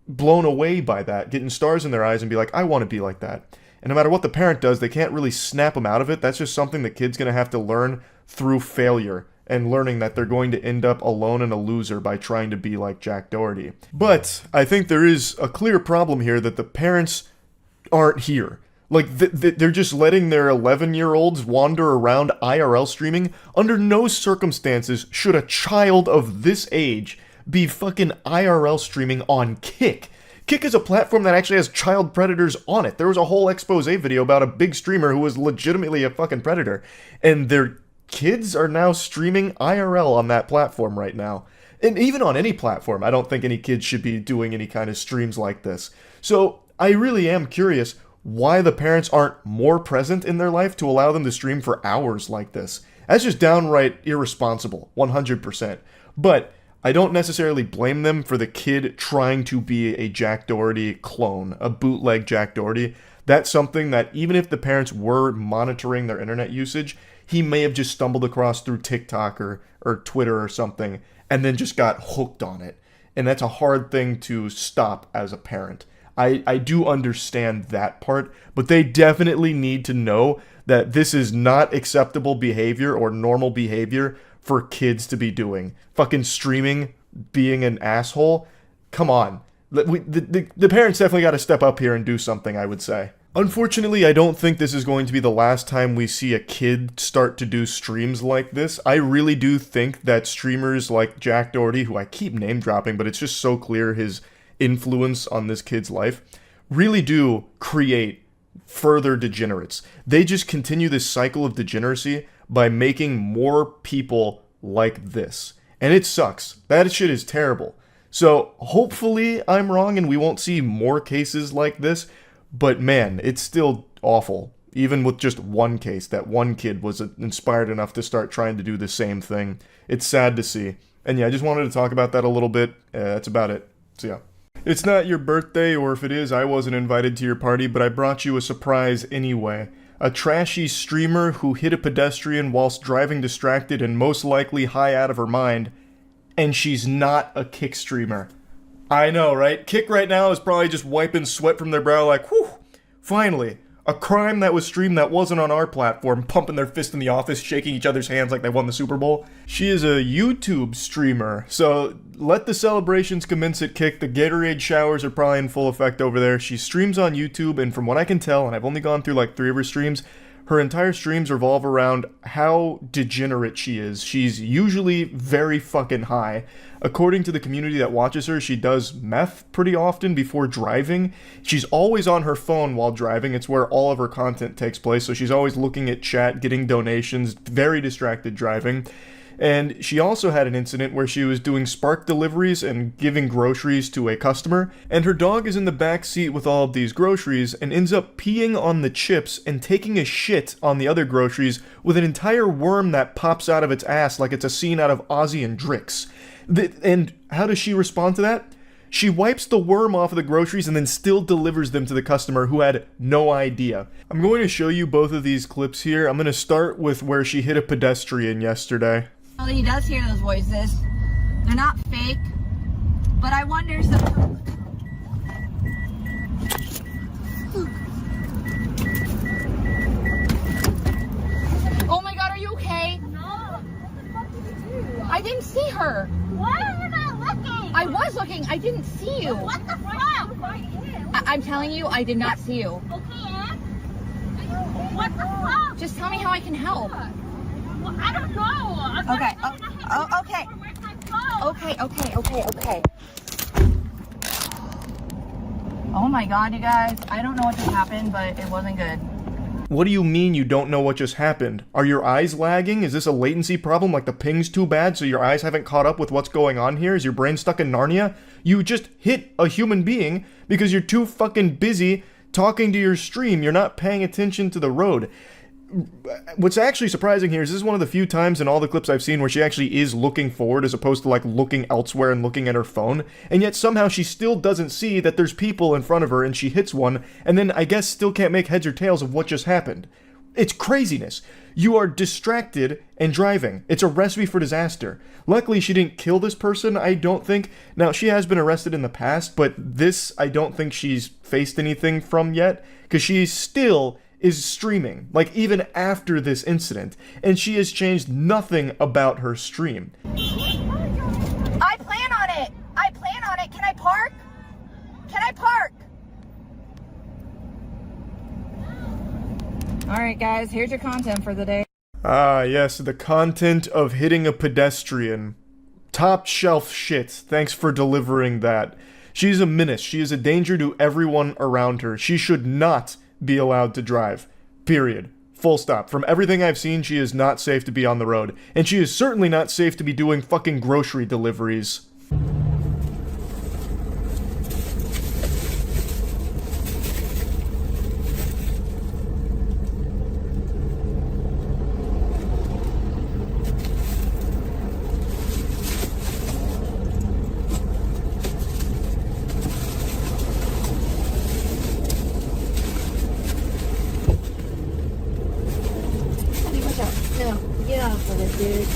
blown away by that, getting stars in their eyes and be like, I want to be like that. And no matter what the parent does, they can't really snap them out of it. That's just something the kid's going to have to learn through failure and learning that they're going to end up alone and a loser by trying to be like Jack Doherty. But I think there is a clear problem here that the parents aren't here. Like, they're just letting their 11-year-olds wander around IRL streaming. Under no circumstances should a child of this age be fucking IRL streaming on Kick. Kick is a platform that actually has child predators on it. There was a whole expose video about a big streamer who was legitimately a fucking predator. And their kids are now streaming IRL on that platform right now. And even on any platform, I don't think any kids should be doing any kind of streams like this. So I really am curious why the parents aren't more present in their life to allow them to stream for hours like this. That's just downright irresponsible, 100%. But I don't necessarily blame them for the kid trying to be a Jack Doherty clone, a bootleg Jack Doherty. That's something that even if the parents were monitoring their internet usage, he may have just stumbled across through TikTok or Twitter or something and then just got hooked on it. And that's a hard thing to stop as a parent. I do understand that part, but they definitely need to know that this is not acceptable behavior or normal behavior for kids to be doing. Fucking streaming, being an asshole. Come on. The parents definitely got to step up here and do something, I would say. Unfortunately, I don't think this is going to be the last time we see a kid start to do streams like this. I really do think that streamers like Jack Doherty, who I keep name dropping, but it's just so clear his influence on this kid's life, really do create further degenerates. They just continue this cycle of degeneracy by making more people like this. And it sucks. That shit is terrible. So hopefully I'm wrong and we won't see more cases like this, but man, it's still awful. Even with just one case, that one kid was inspired enough to start trying to do the same thing. It's sad to see. And yeah, I just wanted to talk about that a little bit. That's about it. So yeah. It's not your birthday, or if it is, I wasn't invited to your party, but I brought you a surprise anyway. A trashy streamer who hit a pedestrian whilst driving distracted and most likely high out of her mind, and she's not a Kick streamer. I know, right? Kick right now is probably just wiping sweat from their brow like, whew, finally. A crime that was streamed that wasn't on our platform, pumping their fist in the office, shaking each other's hands like they won the Super Bowl. She is a YouTube streamer, so let the celebrations commence at Kick. The Gatorade showers are probably in full effect over there. She streams on YouTube, and from what I can tell, and I've only gone through like 3 of her streams, her entire streams revolve around how degenerate she is. She's usually very fucking high. According to the community that watches her, she does meth pretty often before driving. She's always on her phone while driving. It's where all of her content takes place, so she's always looking at chat, getting donations, very distracted driving. And she also had an incident where she was doing Spark deliveries and giving groceries to a customer, and her dog is in the back seat with all of these groceries and ends up peeing on the chips and taking a shit on the other groceries with an entire worm that pops out of its ass like it's a scene out of Ozzy and Drix. And how does she respond to that? She wipes the worm off of the groceries and then still delivers them to the customer who had no idea. I'm going to show you both of these clips here. I'm going to start with where she hit a pedestrian yesterday. Well, he does hear those voices. They're not fake, but I wonder sometimes. Oh my god, are you okay? No. What the fuck did you do? I didn't see her. Why are you not looking? I was looking. I didn't see you. What the fuck? I'm telling you, I did not see you. Okay, Ann? What the fuck? Just tell me how I can help. Well, I don't know. Okay. Okay. Oh my god, you guys. I don't know what just happened, but it wasn't good. What do you mean you don't know what just happened? Are your eyes lagging? Is this a latency problem, like the ping's too bad so your eyes haven't caught up with what's going on here? Is your brain stuck in Narnia? You just hit a human being because you're too fucking busy talking to your stream. You're not paying attention to the road. What's actually surprising here is this is one of the few times in all the clips I've seen where she actually is looking forward as opposed to like looking elsewhere and looking at her phone, and yet somehow she still doesn't see that there's people in front of her and she hits one, and then I guess still can't make heads or tails of what just happened. It's craziness. You are distracted and driving. It's a recipe for disaster. Luckily, she didn't kill this person, I don't think. Now, she has been arrested in the past, but this, I don't think she's faced anything from yet, because she still is streaming, like even after this incident, and she has changed nothing about her stream. I plan on it. I plan on it. Can I park? Can I park? All right, guys, here's your content for the day. Ah, yes, the content of hitting a pedestrian. Top shelf shit. Thanks for delivering that. She's a menace. She is a danger to everyone around her. She should not be allowed to drive. Period. Full stop. From everything I've seen, she is not safe to be on the road. And she is certainly not safe to be doing fucking grocery deliveries. No, get off of it, dude.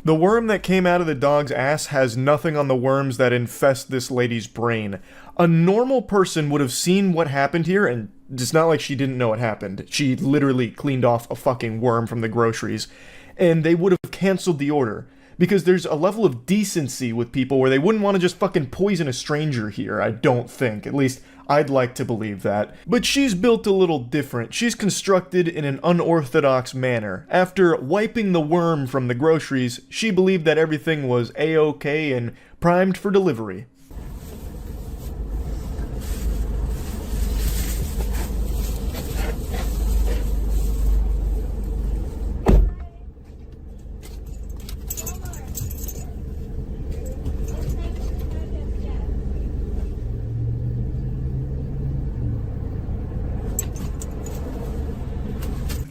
The worm that came out of the dog's ass has nothing on the worms that infest this lady's brain. A normal person would have seen what happened here, and it's not like she didn't know what happened. She literally cleaned off a fucking worm from the groceries, and they would have canceled the order. Because there's a level of decency with people where they wouldn't want to just fucking poison a stranger here, I don't think. At least, I'd like to believe that. But she's built a little different. She's constructed in an unorthodox manner. After wiping the worm from the groceries, she believed that everything was A-OK and primed for delivery.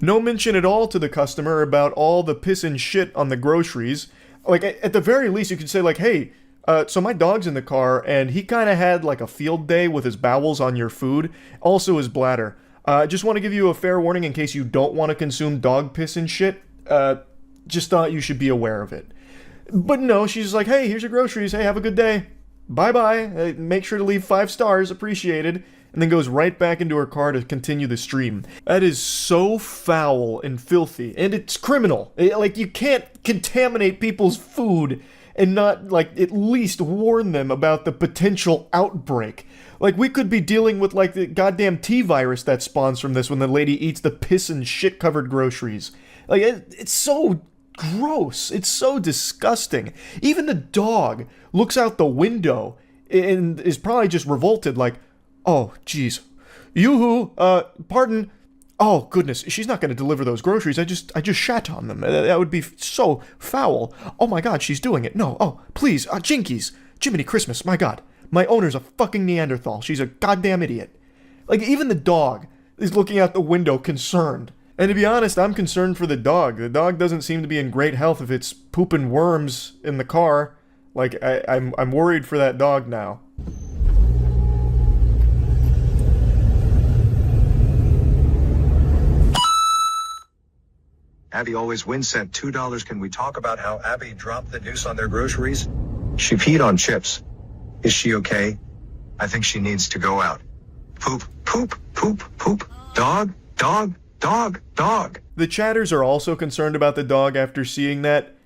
No mention at all to the customer about all the piss and shit on the groceries. Like, at the very least, you could say, like, hey, so my dog's in the car, and he kind of had, like, a field day with his bowels on your food, also his bladder. Just want to give you a fair warning in case you don't want to consume dog piss and shit. Just thought you should be aware of it. But no, she's like, hey, here's your groceries. Hey, have a good day. Bye-bye. Make sure to leave 5 stars. Appreciated. And then goes right back into her car to continue the stream. That is so foul and filthy, and it's criminal. Like, you can't contaminate people's food and not, like, at least warn them about the potential outbreak. Like, we could be dealing with, like, the goddamn T-virus that spawns from this when the lady eats the piss and shit-covered groceries. Like, it's so gross. It's so disgusting. Even the dog looks out the window and is probably just revolted, like, oh, jeez. Yoo-hoo, pardon. Oh, goodness, she's not going to deliver those groceries. I just shat on them. That would be so foul. Oh my god, she's doing it. No, oh, please, Jinkies. Jiminy Christmas, my god. My owner's a fucking Neanderthal. She's a goddamn idiot. Like, even the dog is looking out the window concerned. And to be honest, I'm concerned for the dog. The dog doesn't seem to be in great health if it's pooping worms in the car. Like, I'm worried for that dog now. Abby always wins sent $2. Can we talk about how Abby dropped the deuce on their groceries? She peed on chips. Is she okay? I think she needs to go out. Poop, poop, poop, poop. Dog, dog, dog, dog. The chatters are also concerned about the dog after seeing that,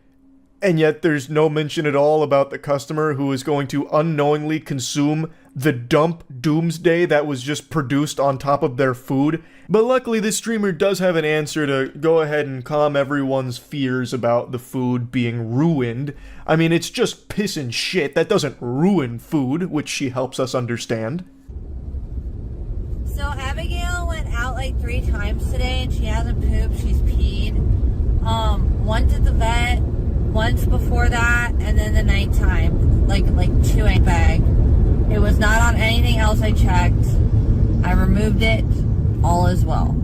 and yet there's no mention at all about the customer who is going to unknowingly consume the dump doomsday that was just produced on top of their food. But luckily this streamer does have an answer to go ahead and calm everyone's fears about the food being ruined. I mean, it's just piss and shit. That doesn't ruin food, which she helps us understand. So Abigail went out like 3 times today and she hasn't pooped, she's peed. Once at the vet, once before that, and then the nighttime, like chewing bag. It was not on anything else I checked. I removed it. all is well.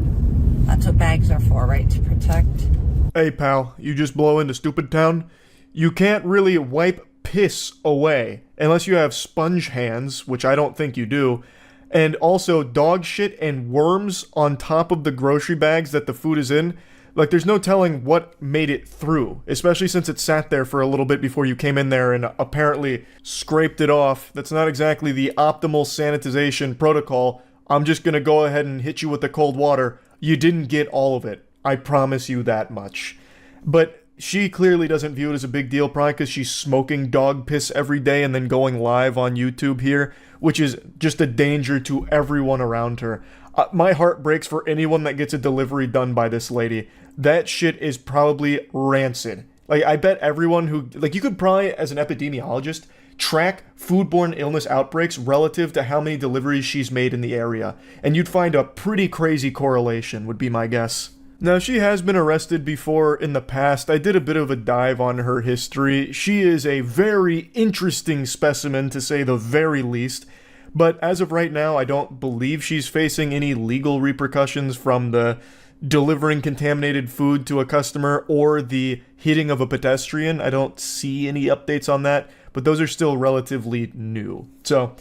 That's what bags are for, right? To protect. Hey pal, you just blow into Stupid Town? You can't really wipe piss away unless you have sponge hands, which I don't think you do, and also dog shit and worms on top of the grocery bags that the food is in. Like, there's no telling what made it through, especially since it sat there for a little bit before you came in there and apparently scraped it off. That's not exactly the optimal sanitization protocol. I'm just gonna go ahead and hit you with the cold water. You didn't get all of it. I promise you that much. But she clearly doesn't view it as a big deal, probably because she's smoking dog piss every day and then going live on YouTube here, which is just a danger to everyone around her. My heart breaks for anyone that gets a delivery done by this lady. That shit is probably rancid. Like, I bet everyone who... Like, you could probably, as an epidemiologist, track foodborne illness outbreaks relative to how many deliveries she's made in the area. And you'd find a pretty crazy correlation, would be my guess. Now, she has been arrested before in the past. I did a bit of a dive on her history. She is a very interesting specimen, to say the very least. But as of right now, I don't believe she's facing any legal repercussions from the delivering contaminated food to a customer or the hitting of a pedestrian. I don't see any updates on that, but those are still relatively new. So,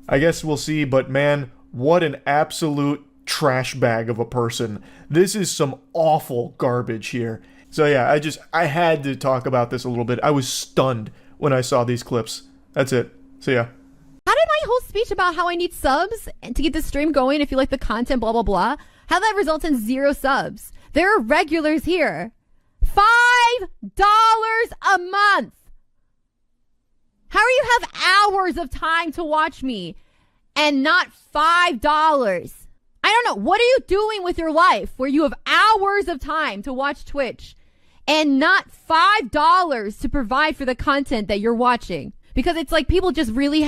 I guess we'll see, but man, what an absolute trash bag of a person. This is some awful garbage here. So yeah, I had to talk about this a little bit. I was stunned when I saw these clips. That's it. See ya. How did my whole speech about how I need subs to keep the stream going, if you like the content, blah, blah, blah, how that results in 0 subs? There are regulars here. $5 a month. How do you have hours of time to watch me and not $5? I don't know. What are you doing with your life where you have hours of time to watch Twitch and not $5 to provide for the content that you're watching? Because it's like people just really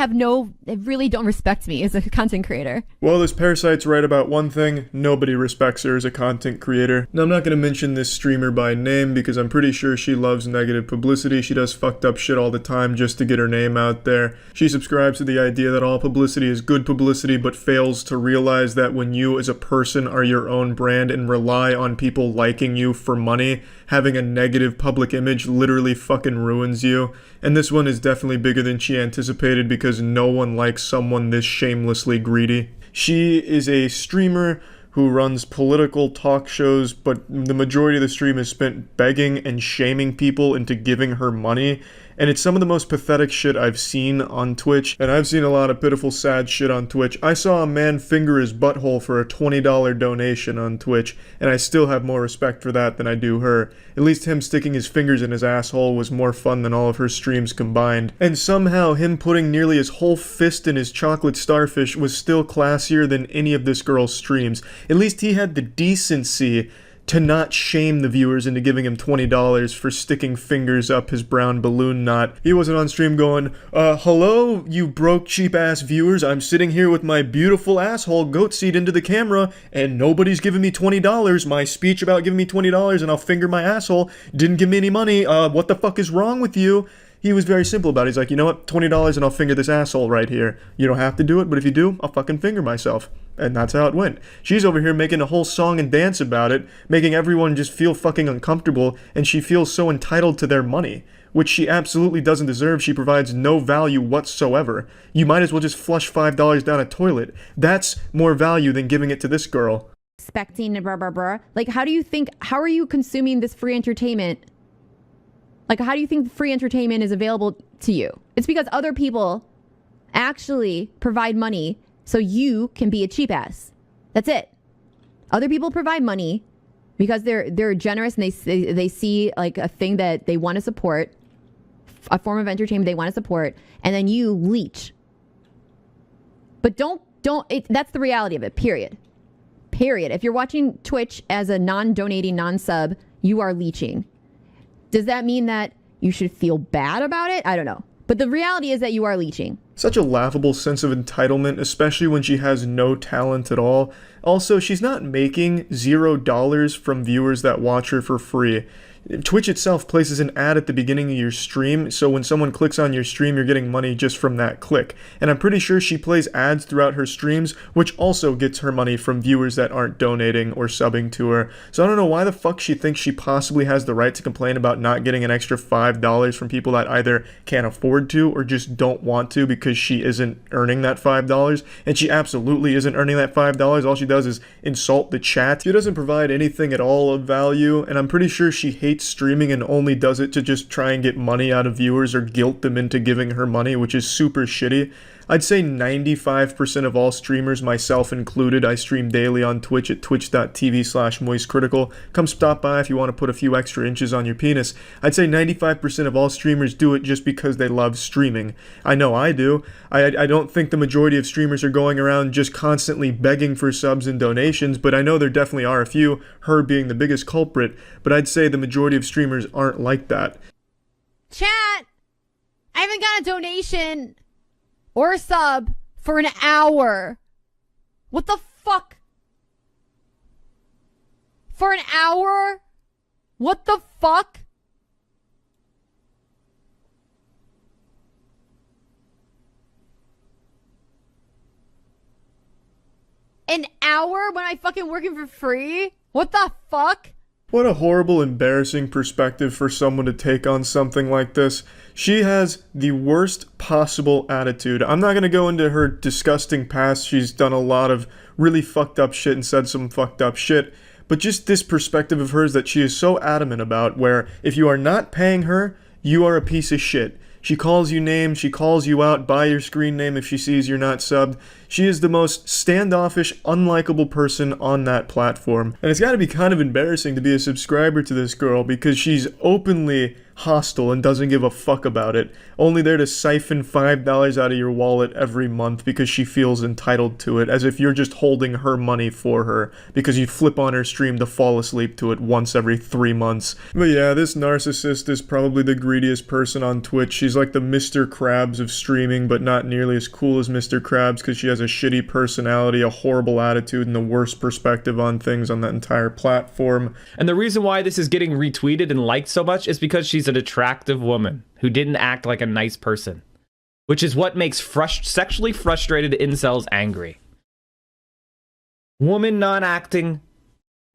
really don't respect me as a content creator. Well, this parasite's right about one thing: nobody respects her as a content creator. Now, I'm not going to mention this streamer by name because I'm pretty sure she loves negative publicity. She does fucked up shit all the time just to get her name out there. She subscribes to the idea that all publicity is good publicity, but fails to realize that when you as a person are your own brand and rely on people liking you for money, having a negative public image literally fucking ruins you. And this one is definitely bigger than she anticipated because no one likes someone this shamelessly greedy. She is a streamer who runs political talk shows, but the majority of the stream is spent begging and shaming people into giving her money. And it's some of the most pathetic shit I've seen on Twitch, and I've seen a lot of pitiful, sad shit on Twitch. I saw a man finger his butthole for a $20 donation on Twitch, and I still have more respect for that than I do her. At least him sticking his fingers in his asshole was more fun than all of her streams combined. And somehow him putting nearly his whole fist in his chocolate starfish was still classier than any of this girl's streams. At least he had the decency to not shame the viewers into giving him $20 for sticking fingers up his brown balloon knot. He wasn't on stream going, hello, you broke cheap-ass viewers, I'm sitting here with my beautiful asshole goat seat into the camera, and nobody's giving me $20. My speech about giving me $20 and I'll finger my asshole didn't give me any money. What the fuck is wrong with you? He was very simple about it. He's like, you know what, $20 and I'll finger this asshole right here. You don't have to do it, but if you do, I'll fucking finger myself. And that's how it went. She's over here making a whole song and dance about it, making everyone just feel fucking uncomfortable, and she feels so entitled to their money, which she absolutely doesn't deserve. She provides no value whatsoever. You might as well just flush $5 down a toilet. That's more value than giving it to this girl. Expecting blah, blah, blah. Like, how are you consuming this free entertainment? Like, how do you think free entertainment is available to you? It's because other people actually provide money so you can be a cheap ass. That's it. Other people provide money because they're generous and they see like a thing that they want to support, a form of entertainment they want to support, and then you leech. But that's the reality of it, period. Period. If you're watching Twitch as a non-donating, non-sub, you are leeching. Does that mean that you should feel bad about it? I don't know. But the reality is that you are leeching. Such a laughable sense of entitlement, especially when she has no talent at all. Also, she's not making $0 from viewers that watch her for free. Twitch itself places an ad at the beginning of your stream, so when someone clicks on your stream, you're getting money just from that click. And I'm pretty sure she plays ads throughout her streams, which also gets her money from viewers that aren't donating or subbing to her. So I don't know why the fuck she thinks she possibly has the right to complain about not getting an extra $5 from people that either can't afford to or just don't want to because she isn't earning that $5. And she absolutely isn't earning that $5. All she does is insult the chat. She doesn't provide anything at all of value, and I'm pretty sure she hates streaming and only does it to just try and get money out of viewers or guilt them into giving her money, which is super shitty. I'd say 95% of all streamers, myself included, I stream daily on Twitch at twitch.tv/moistcritical. Come stop by if you want to put a few extra inches on your penis. I'd say 95% of all streamers do it just because they love streaming. I know I do. I don't think the majority of streamers are going around just constantly begging for subs and donations, but I know there definitely are a few, her being the biggest culprit, but I'd say the majority of streamers aren't like that. Chat! I haven't got a donation or a sub for an hour. What the fuck? For an hour? What the fuck? An hour when I fucking working for free? What the fuck? What a horrible, embarrassing perspective for someone to take on something like this. She has the worst possible attitude. I'm not going to go into her disgusting past. She's done a lot of really fucked up shit and said some fucked up shit. But just this perspective of hers that she is so adamant about, where if you are not paying her, you are a piece of shit. She calls you names, she calls you out by your screen name if she sees you're not subbed. She is the most standoffish, unlikable person on that platform. And it's gotta be kind of embarrassing to be a subscriber to this girl because she's openly hostile and doesn't give a fuck about it. Only there to siphon $5 out of your wallet every month because she feels entitled to it, as if you're just holding her money for her because you flip on her stream to fall asleep to it once every 3 months. But yeah, this narcissist is probably the greediest person on Twitch. She's like the Mr. Krabs of streaming, but not nearly as cool as Mr. Krabs because she has a shitty personality, a horrible attitude, and the worst perspective on things on that entire platform. And the reason why this is getting retweeted and liked so much is because she's an attractive woman who didn't act like a nice person, which is what makes sexually frustrated incels angry. Woman not acting,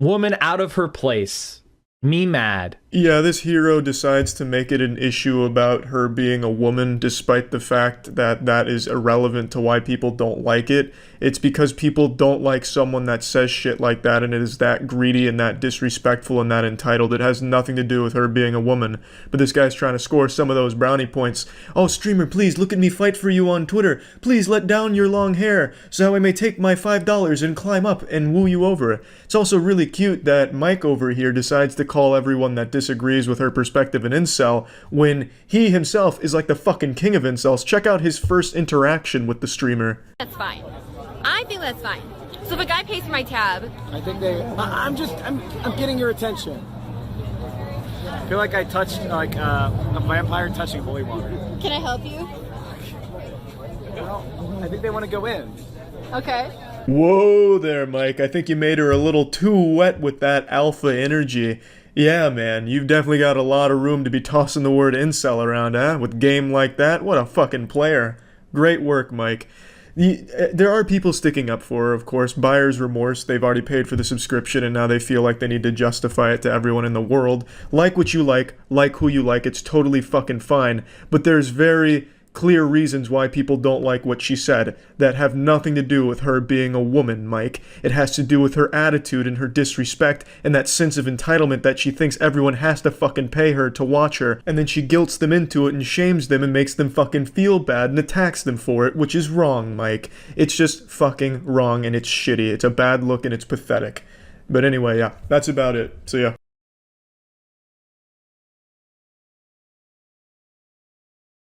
woman out of her place, me mad. Yeah, this hero decides to make it an issue about her being a woman, despite the fact that that is irrelevant to why people don't like it. It's because people don't like someone that says shit like that, and it is that greedy and that disrespectful and that entitled. It has nothing to do with her being a woman. But this guy's trying to score some of those brownie points. Oh, streamer, please look at me fight for you on Twitter. Please let down your long hair so I may take my $5 and climb up and woo you over. It's also really cute that Mike over here decides to call everyone that disagrees with her perspective an incel when he himself is like the fucking king of incels. Check out his first interaction with the streamer. That's fine. I think that's fine. So if a guy pays for my tab, I think I'm getting your attention. I feel like I touched like a vampire touching holy water. can I help you? Well, I think they want to go in. Okay. Whoa there, Mike. I think you made her a little too wet with that alpha energy. Yeah, man, you've definitely got a lot of room to be tossing the word incel around, huh? With game like that? What a fucking player. Great work, Mike. There are people sticking up for her, of course. Buyer's remorse. They've already paid for the subscription and now they feel like they need to justify it to everyone in the world. Like what you like who you like, it's totally fucking fine. But there's very clear reasons why people don't like what she said that have nothing to do with her being a woman, Mike. It has to do with her attitude and her disrespect and that sense of entitlement that she thinks everyone has to fucking pay her to watch her, and then she guilts them into it and shames them and makes them fucking feel bad and attacks them for it, which is wrong, Mike. It's just fucking wrong and it's shitty. It's a bad look and it's pathetic. But anyway, yeah, that's about it. So yeah.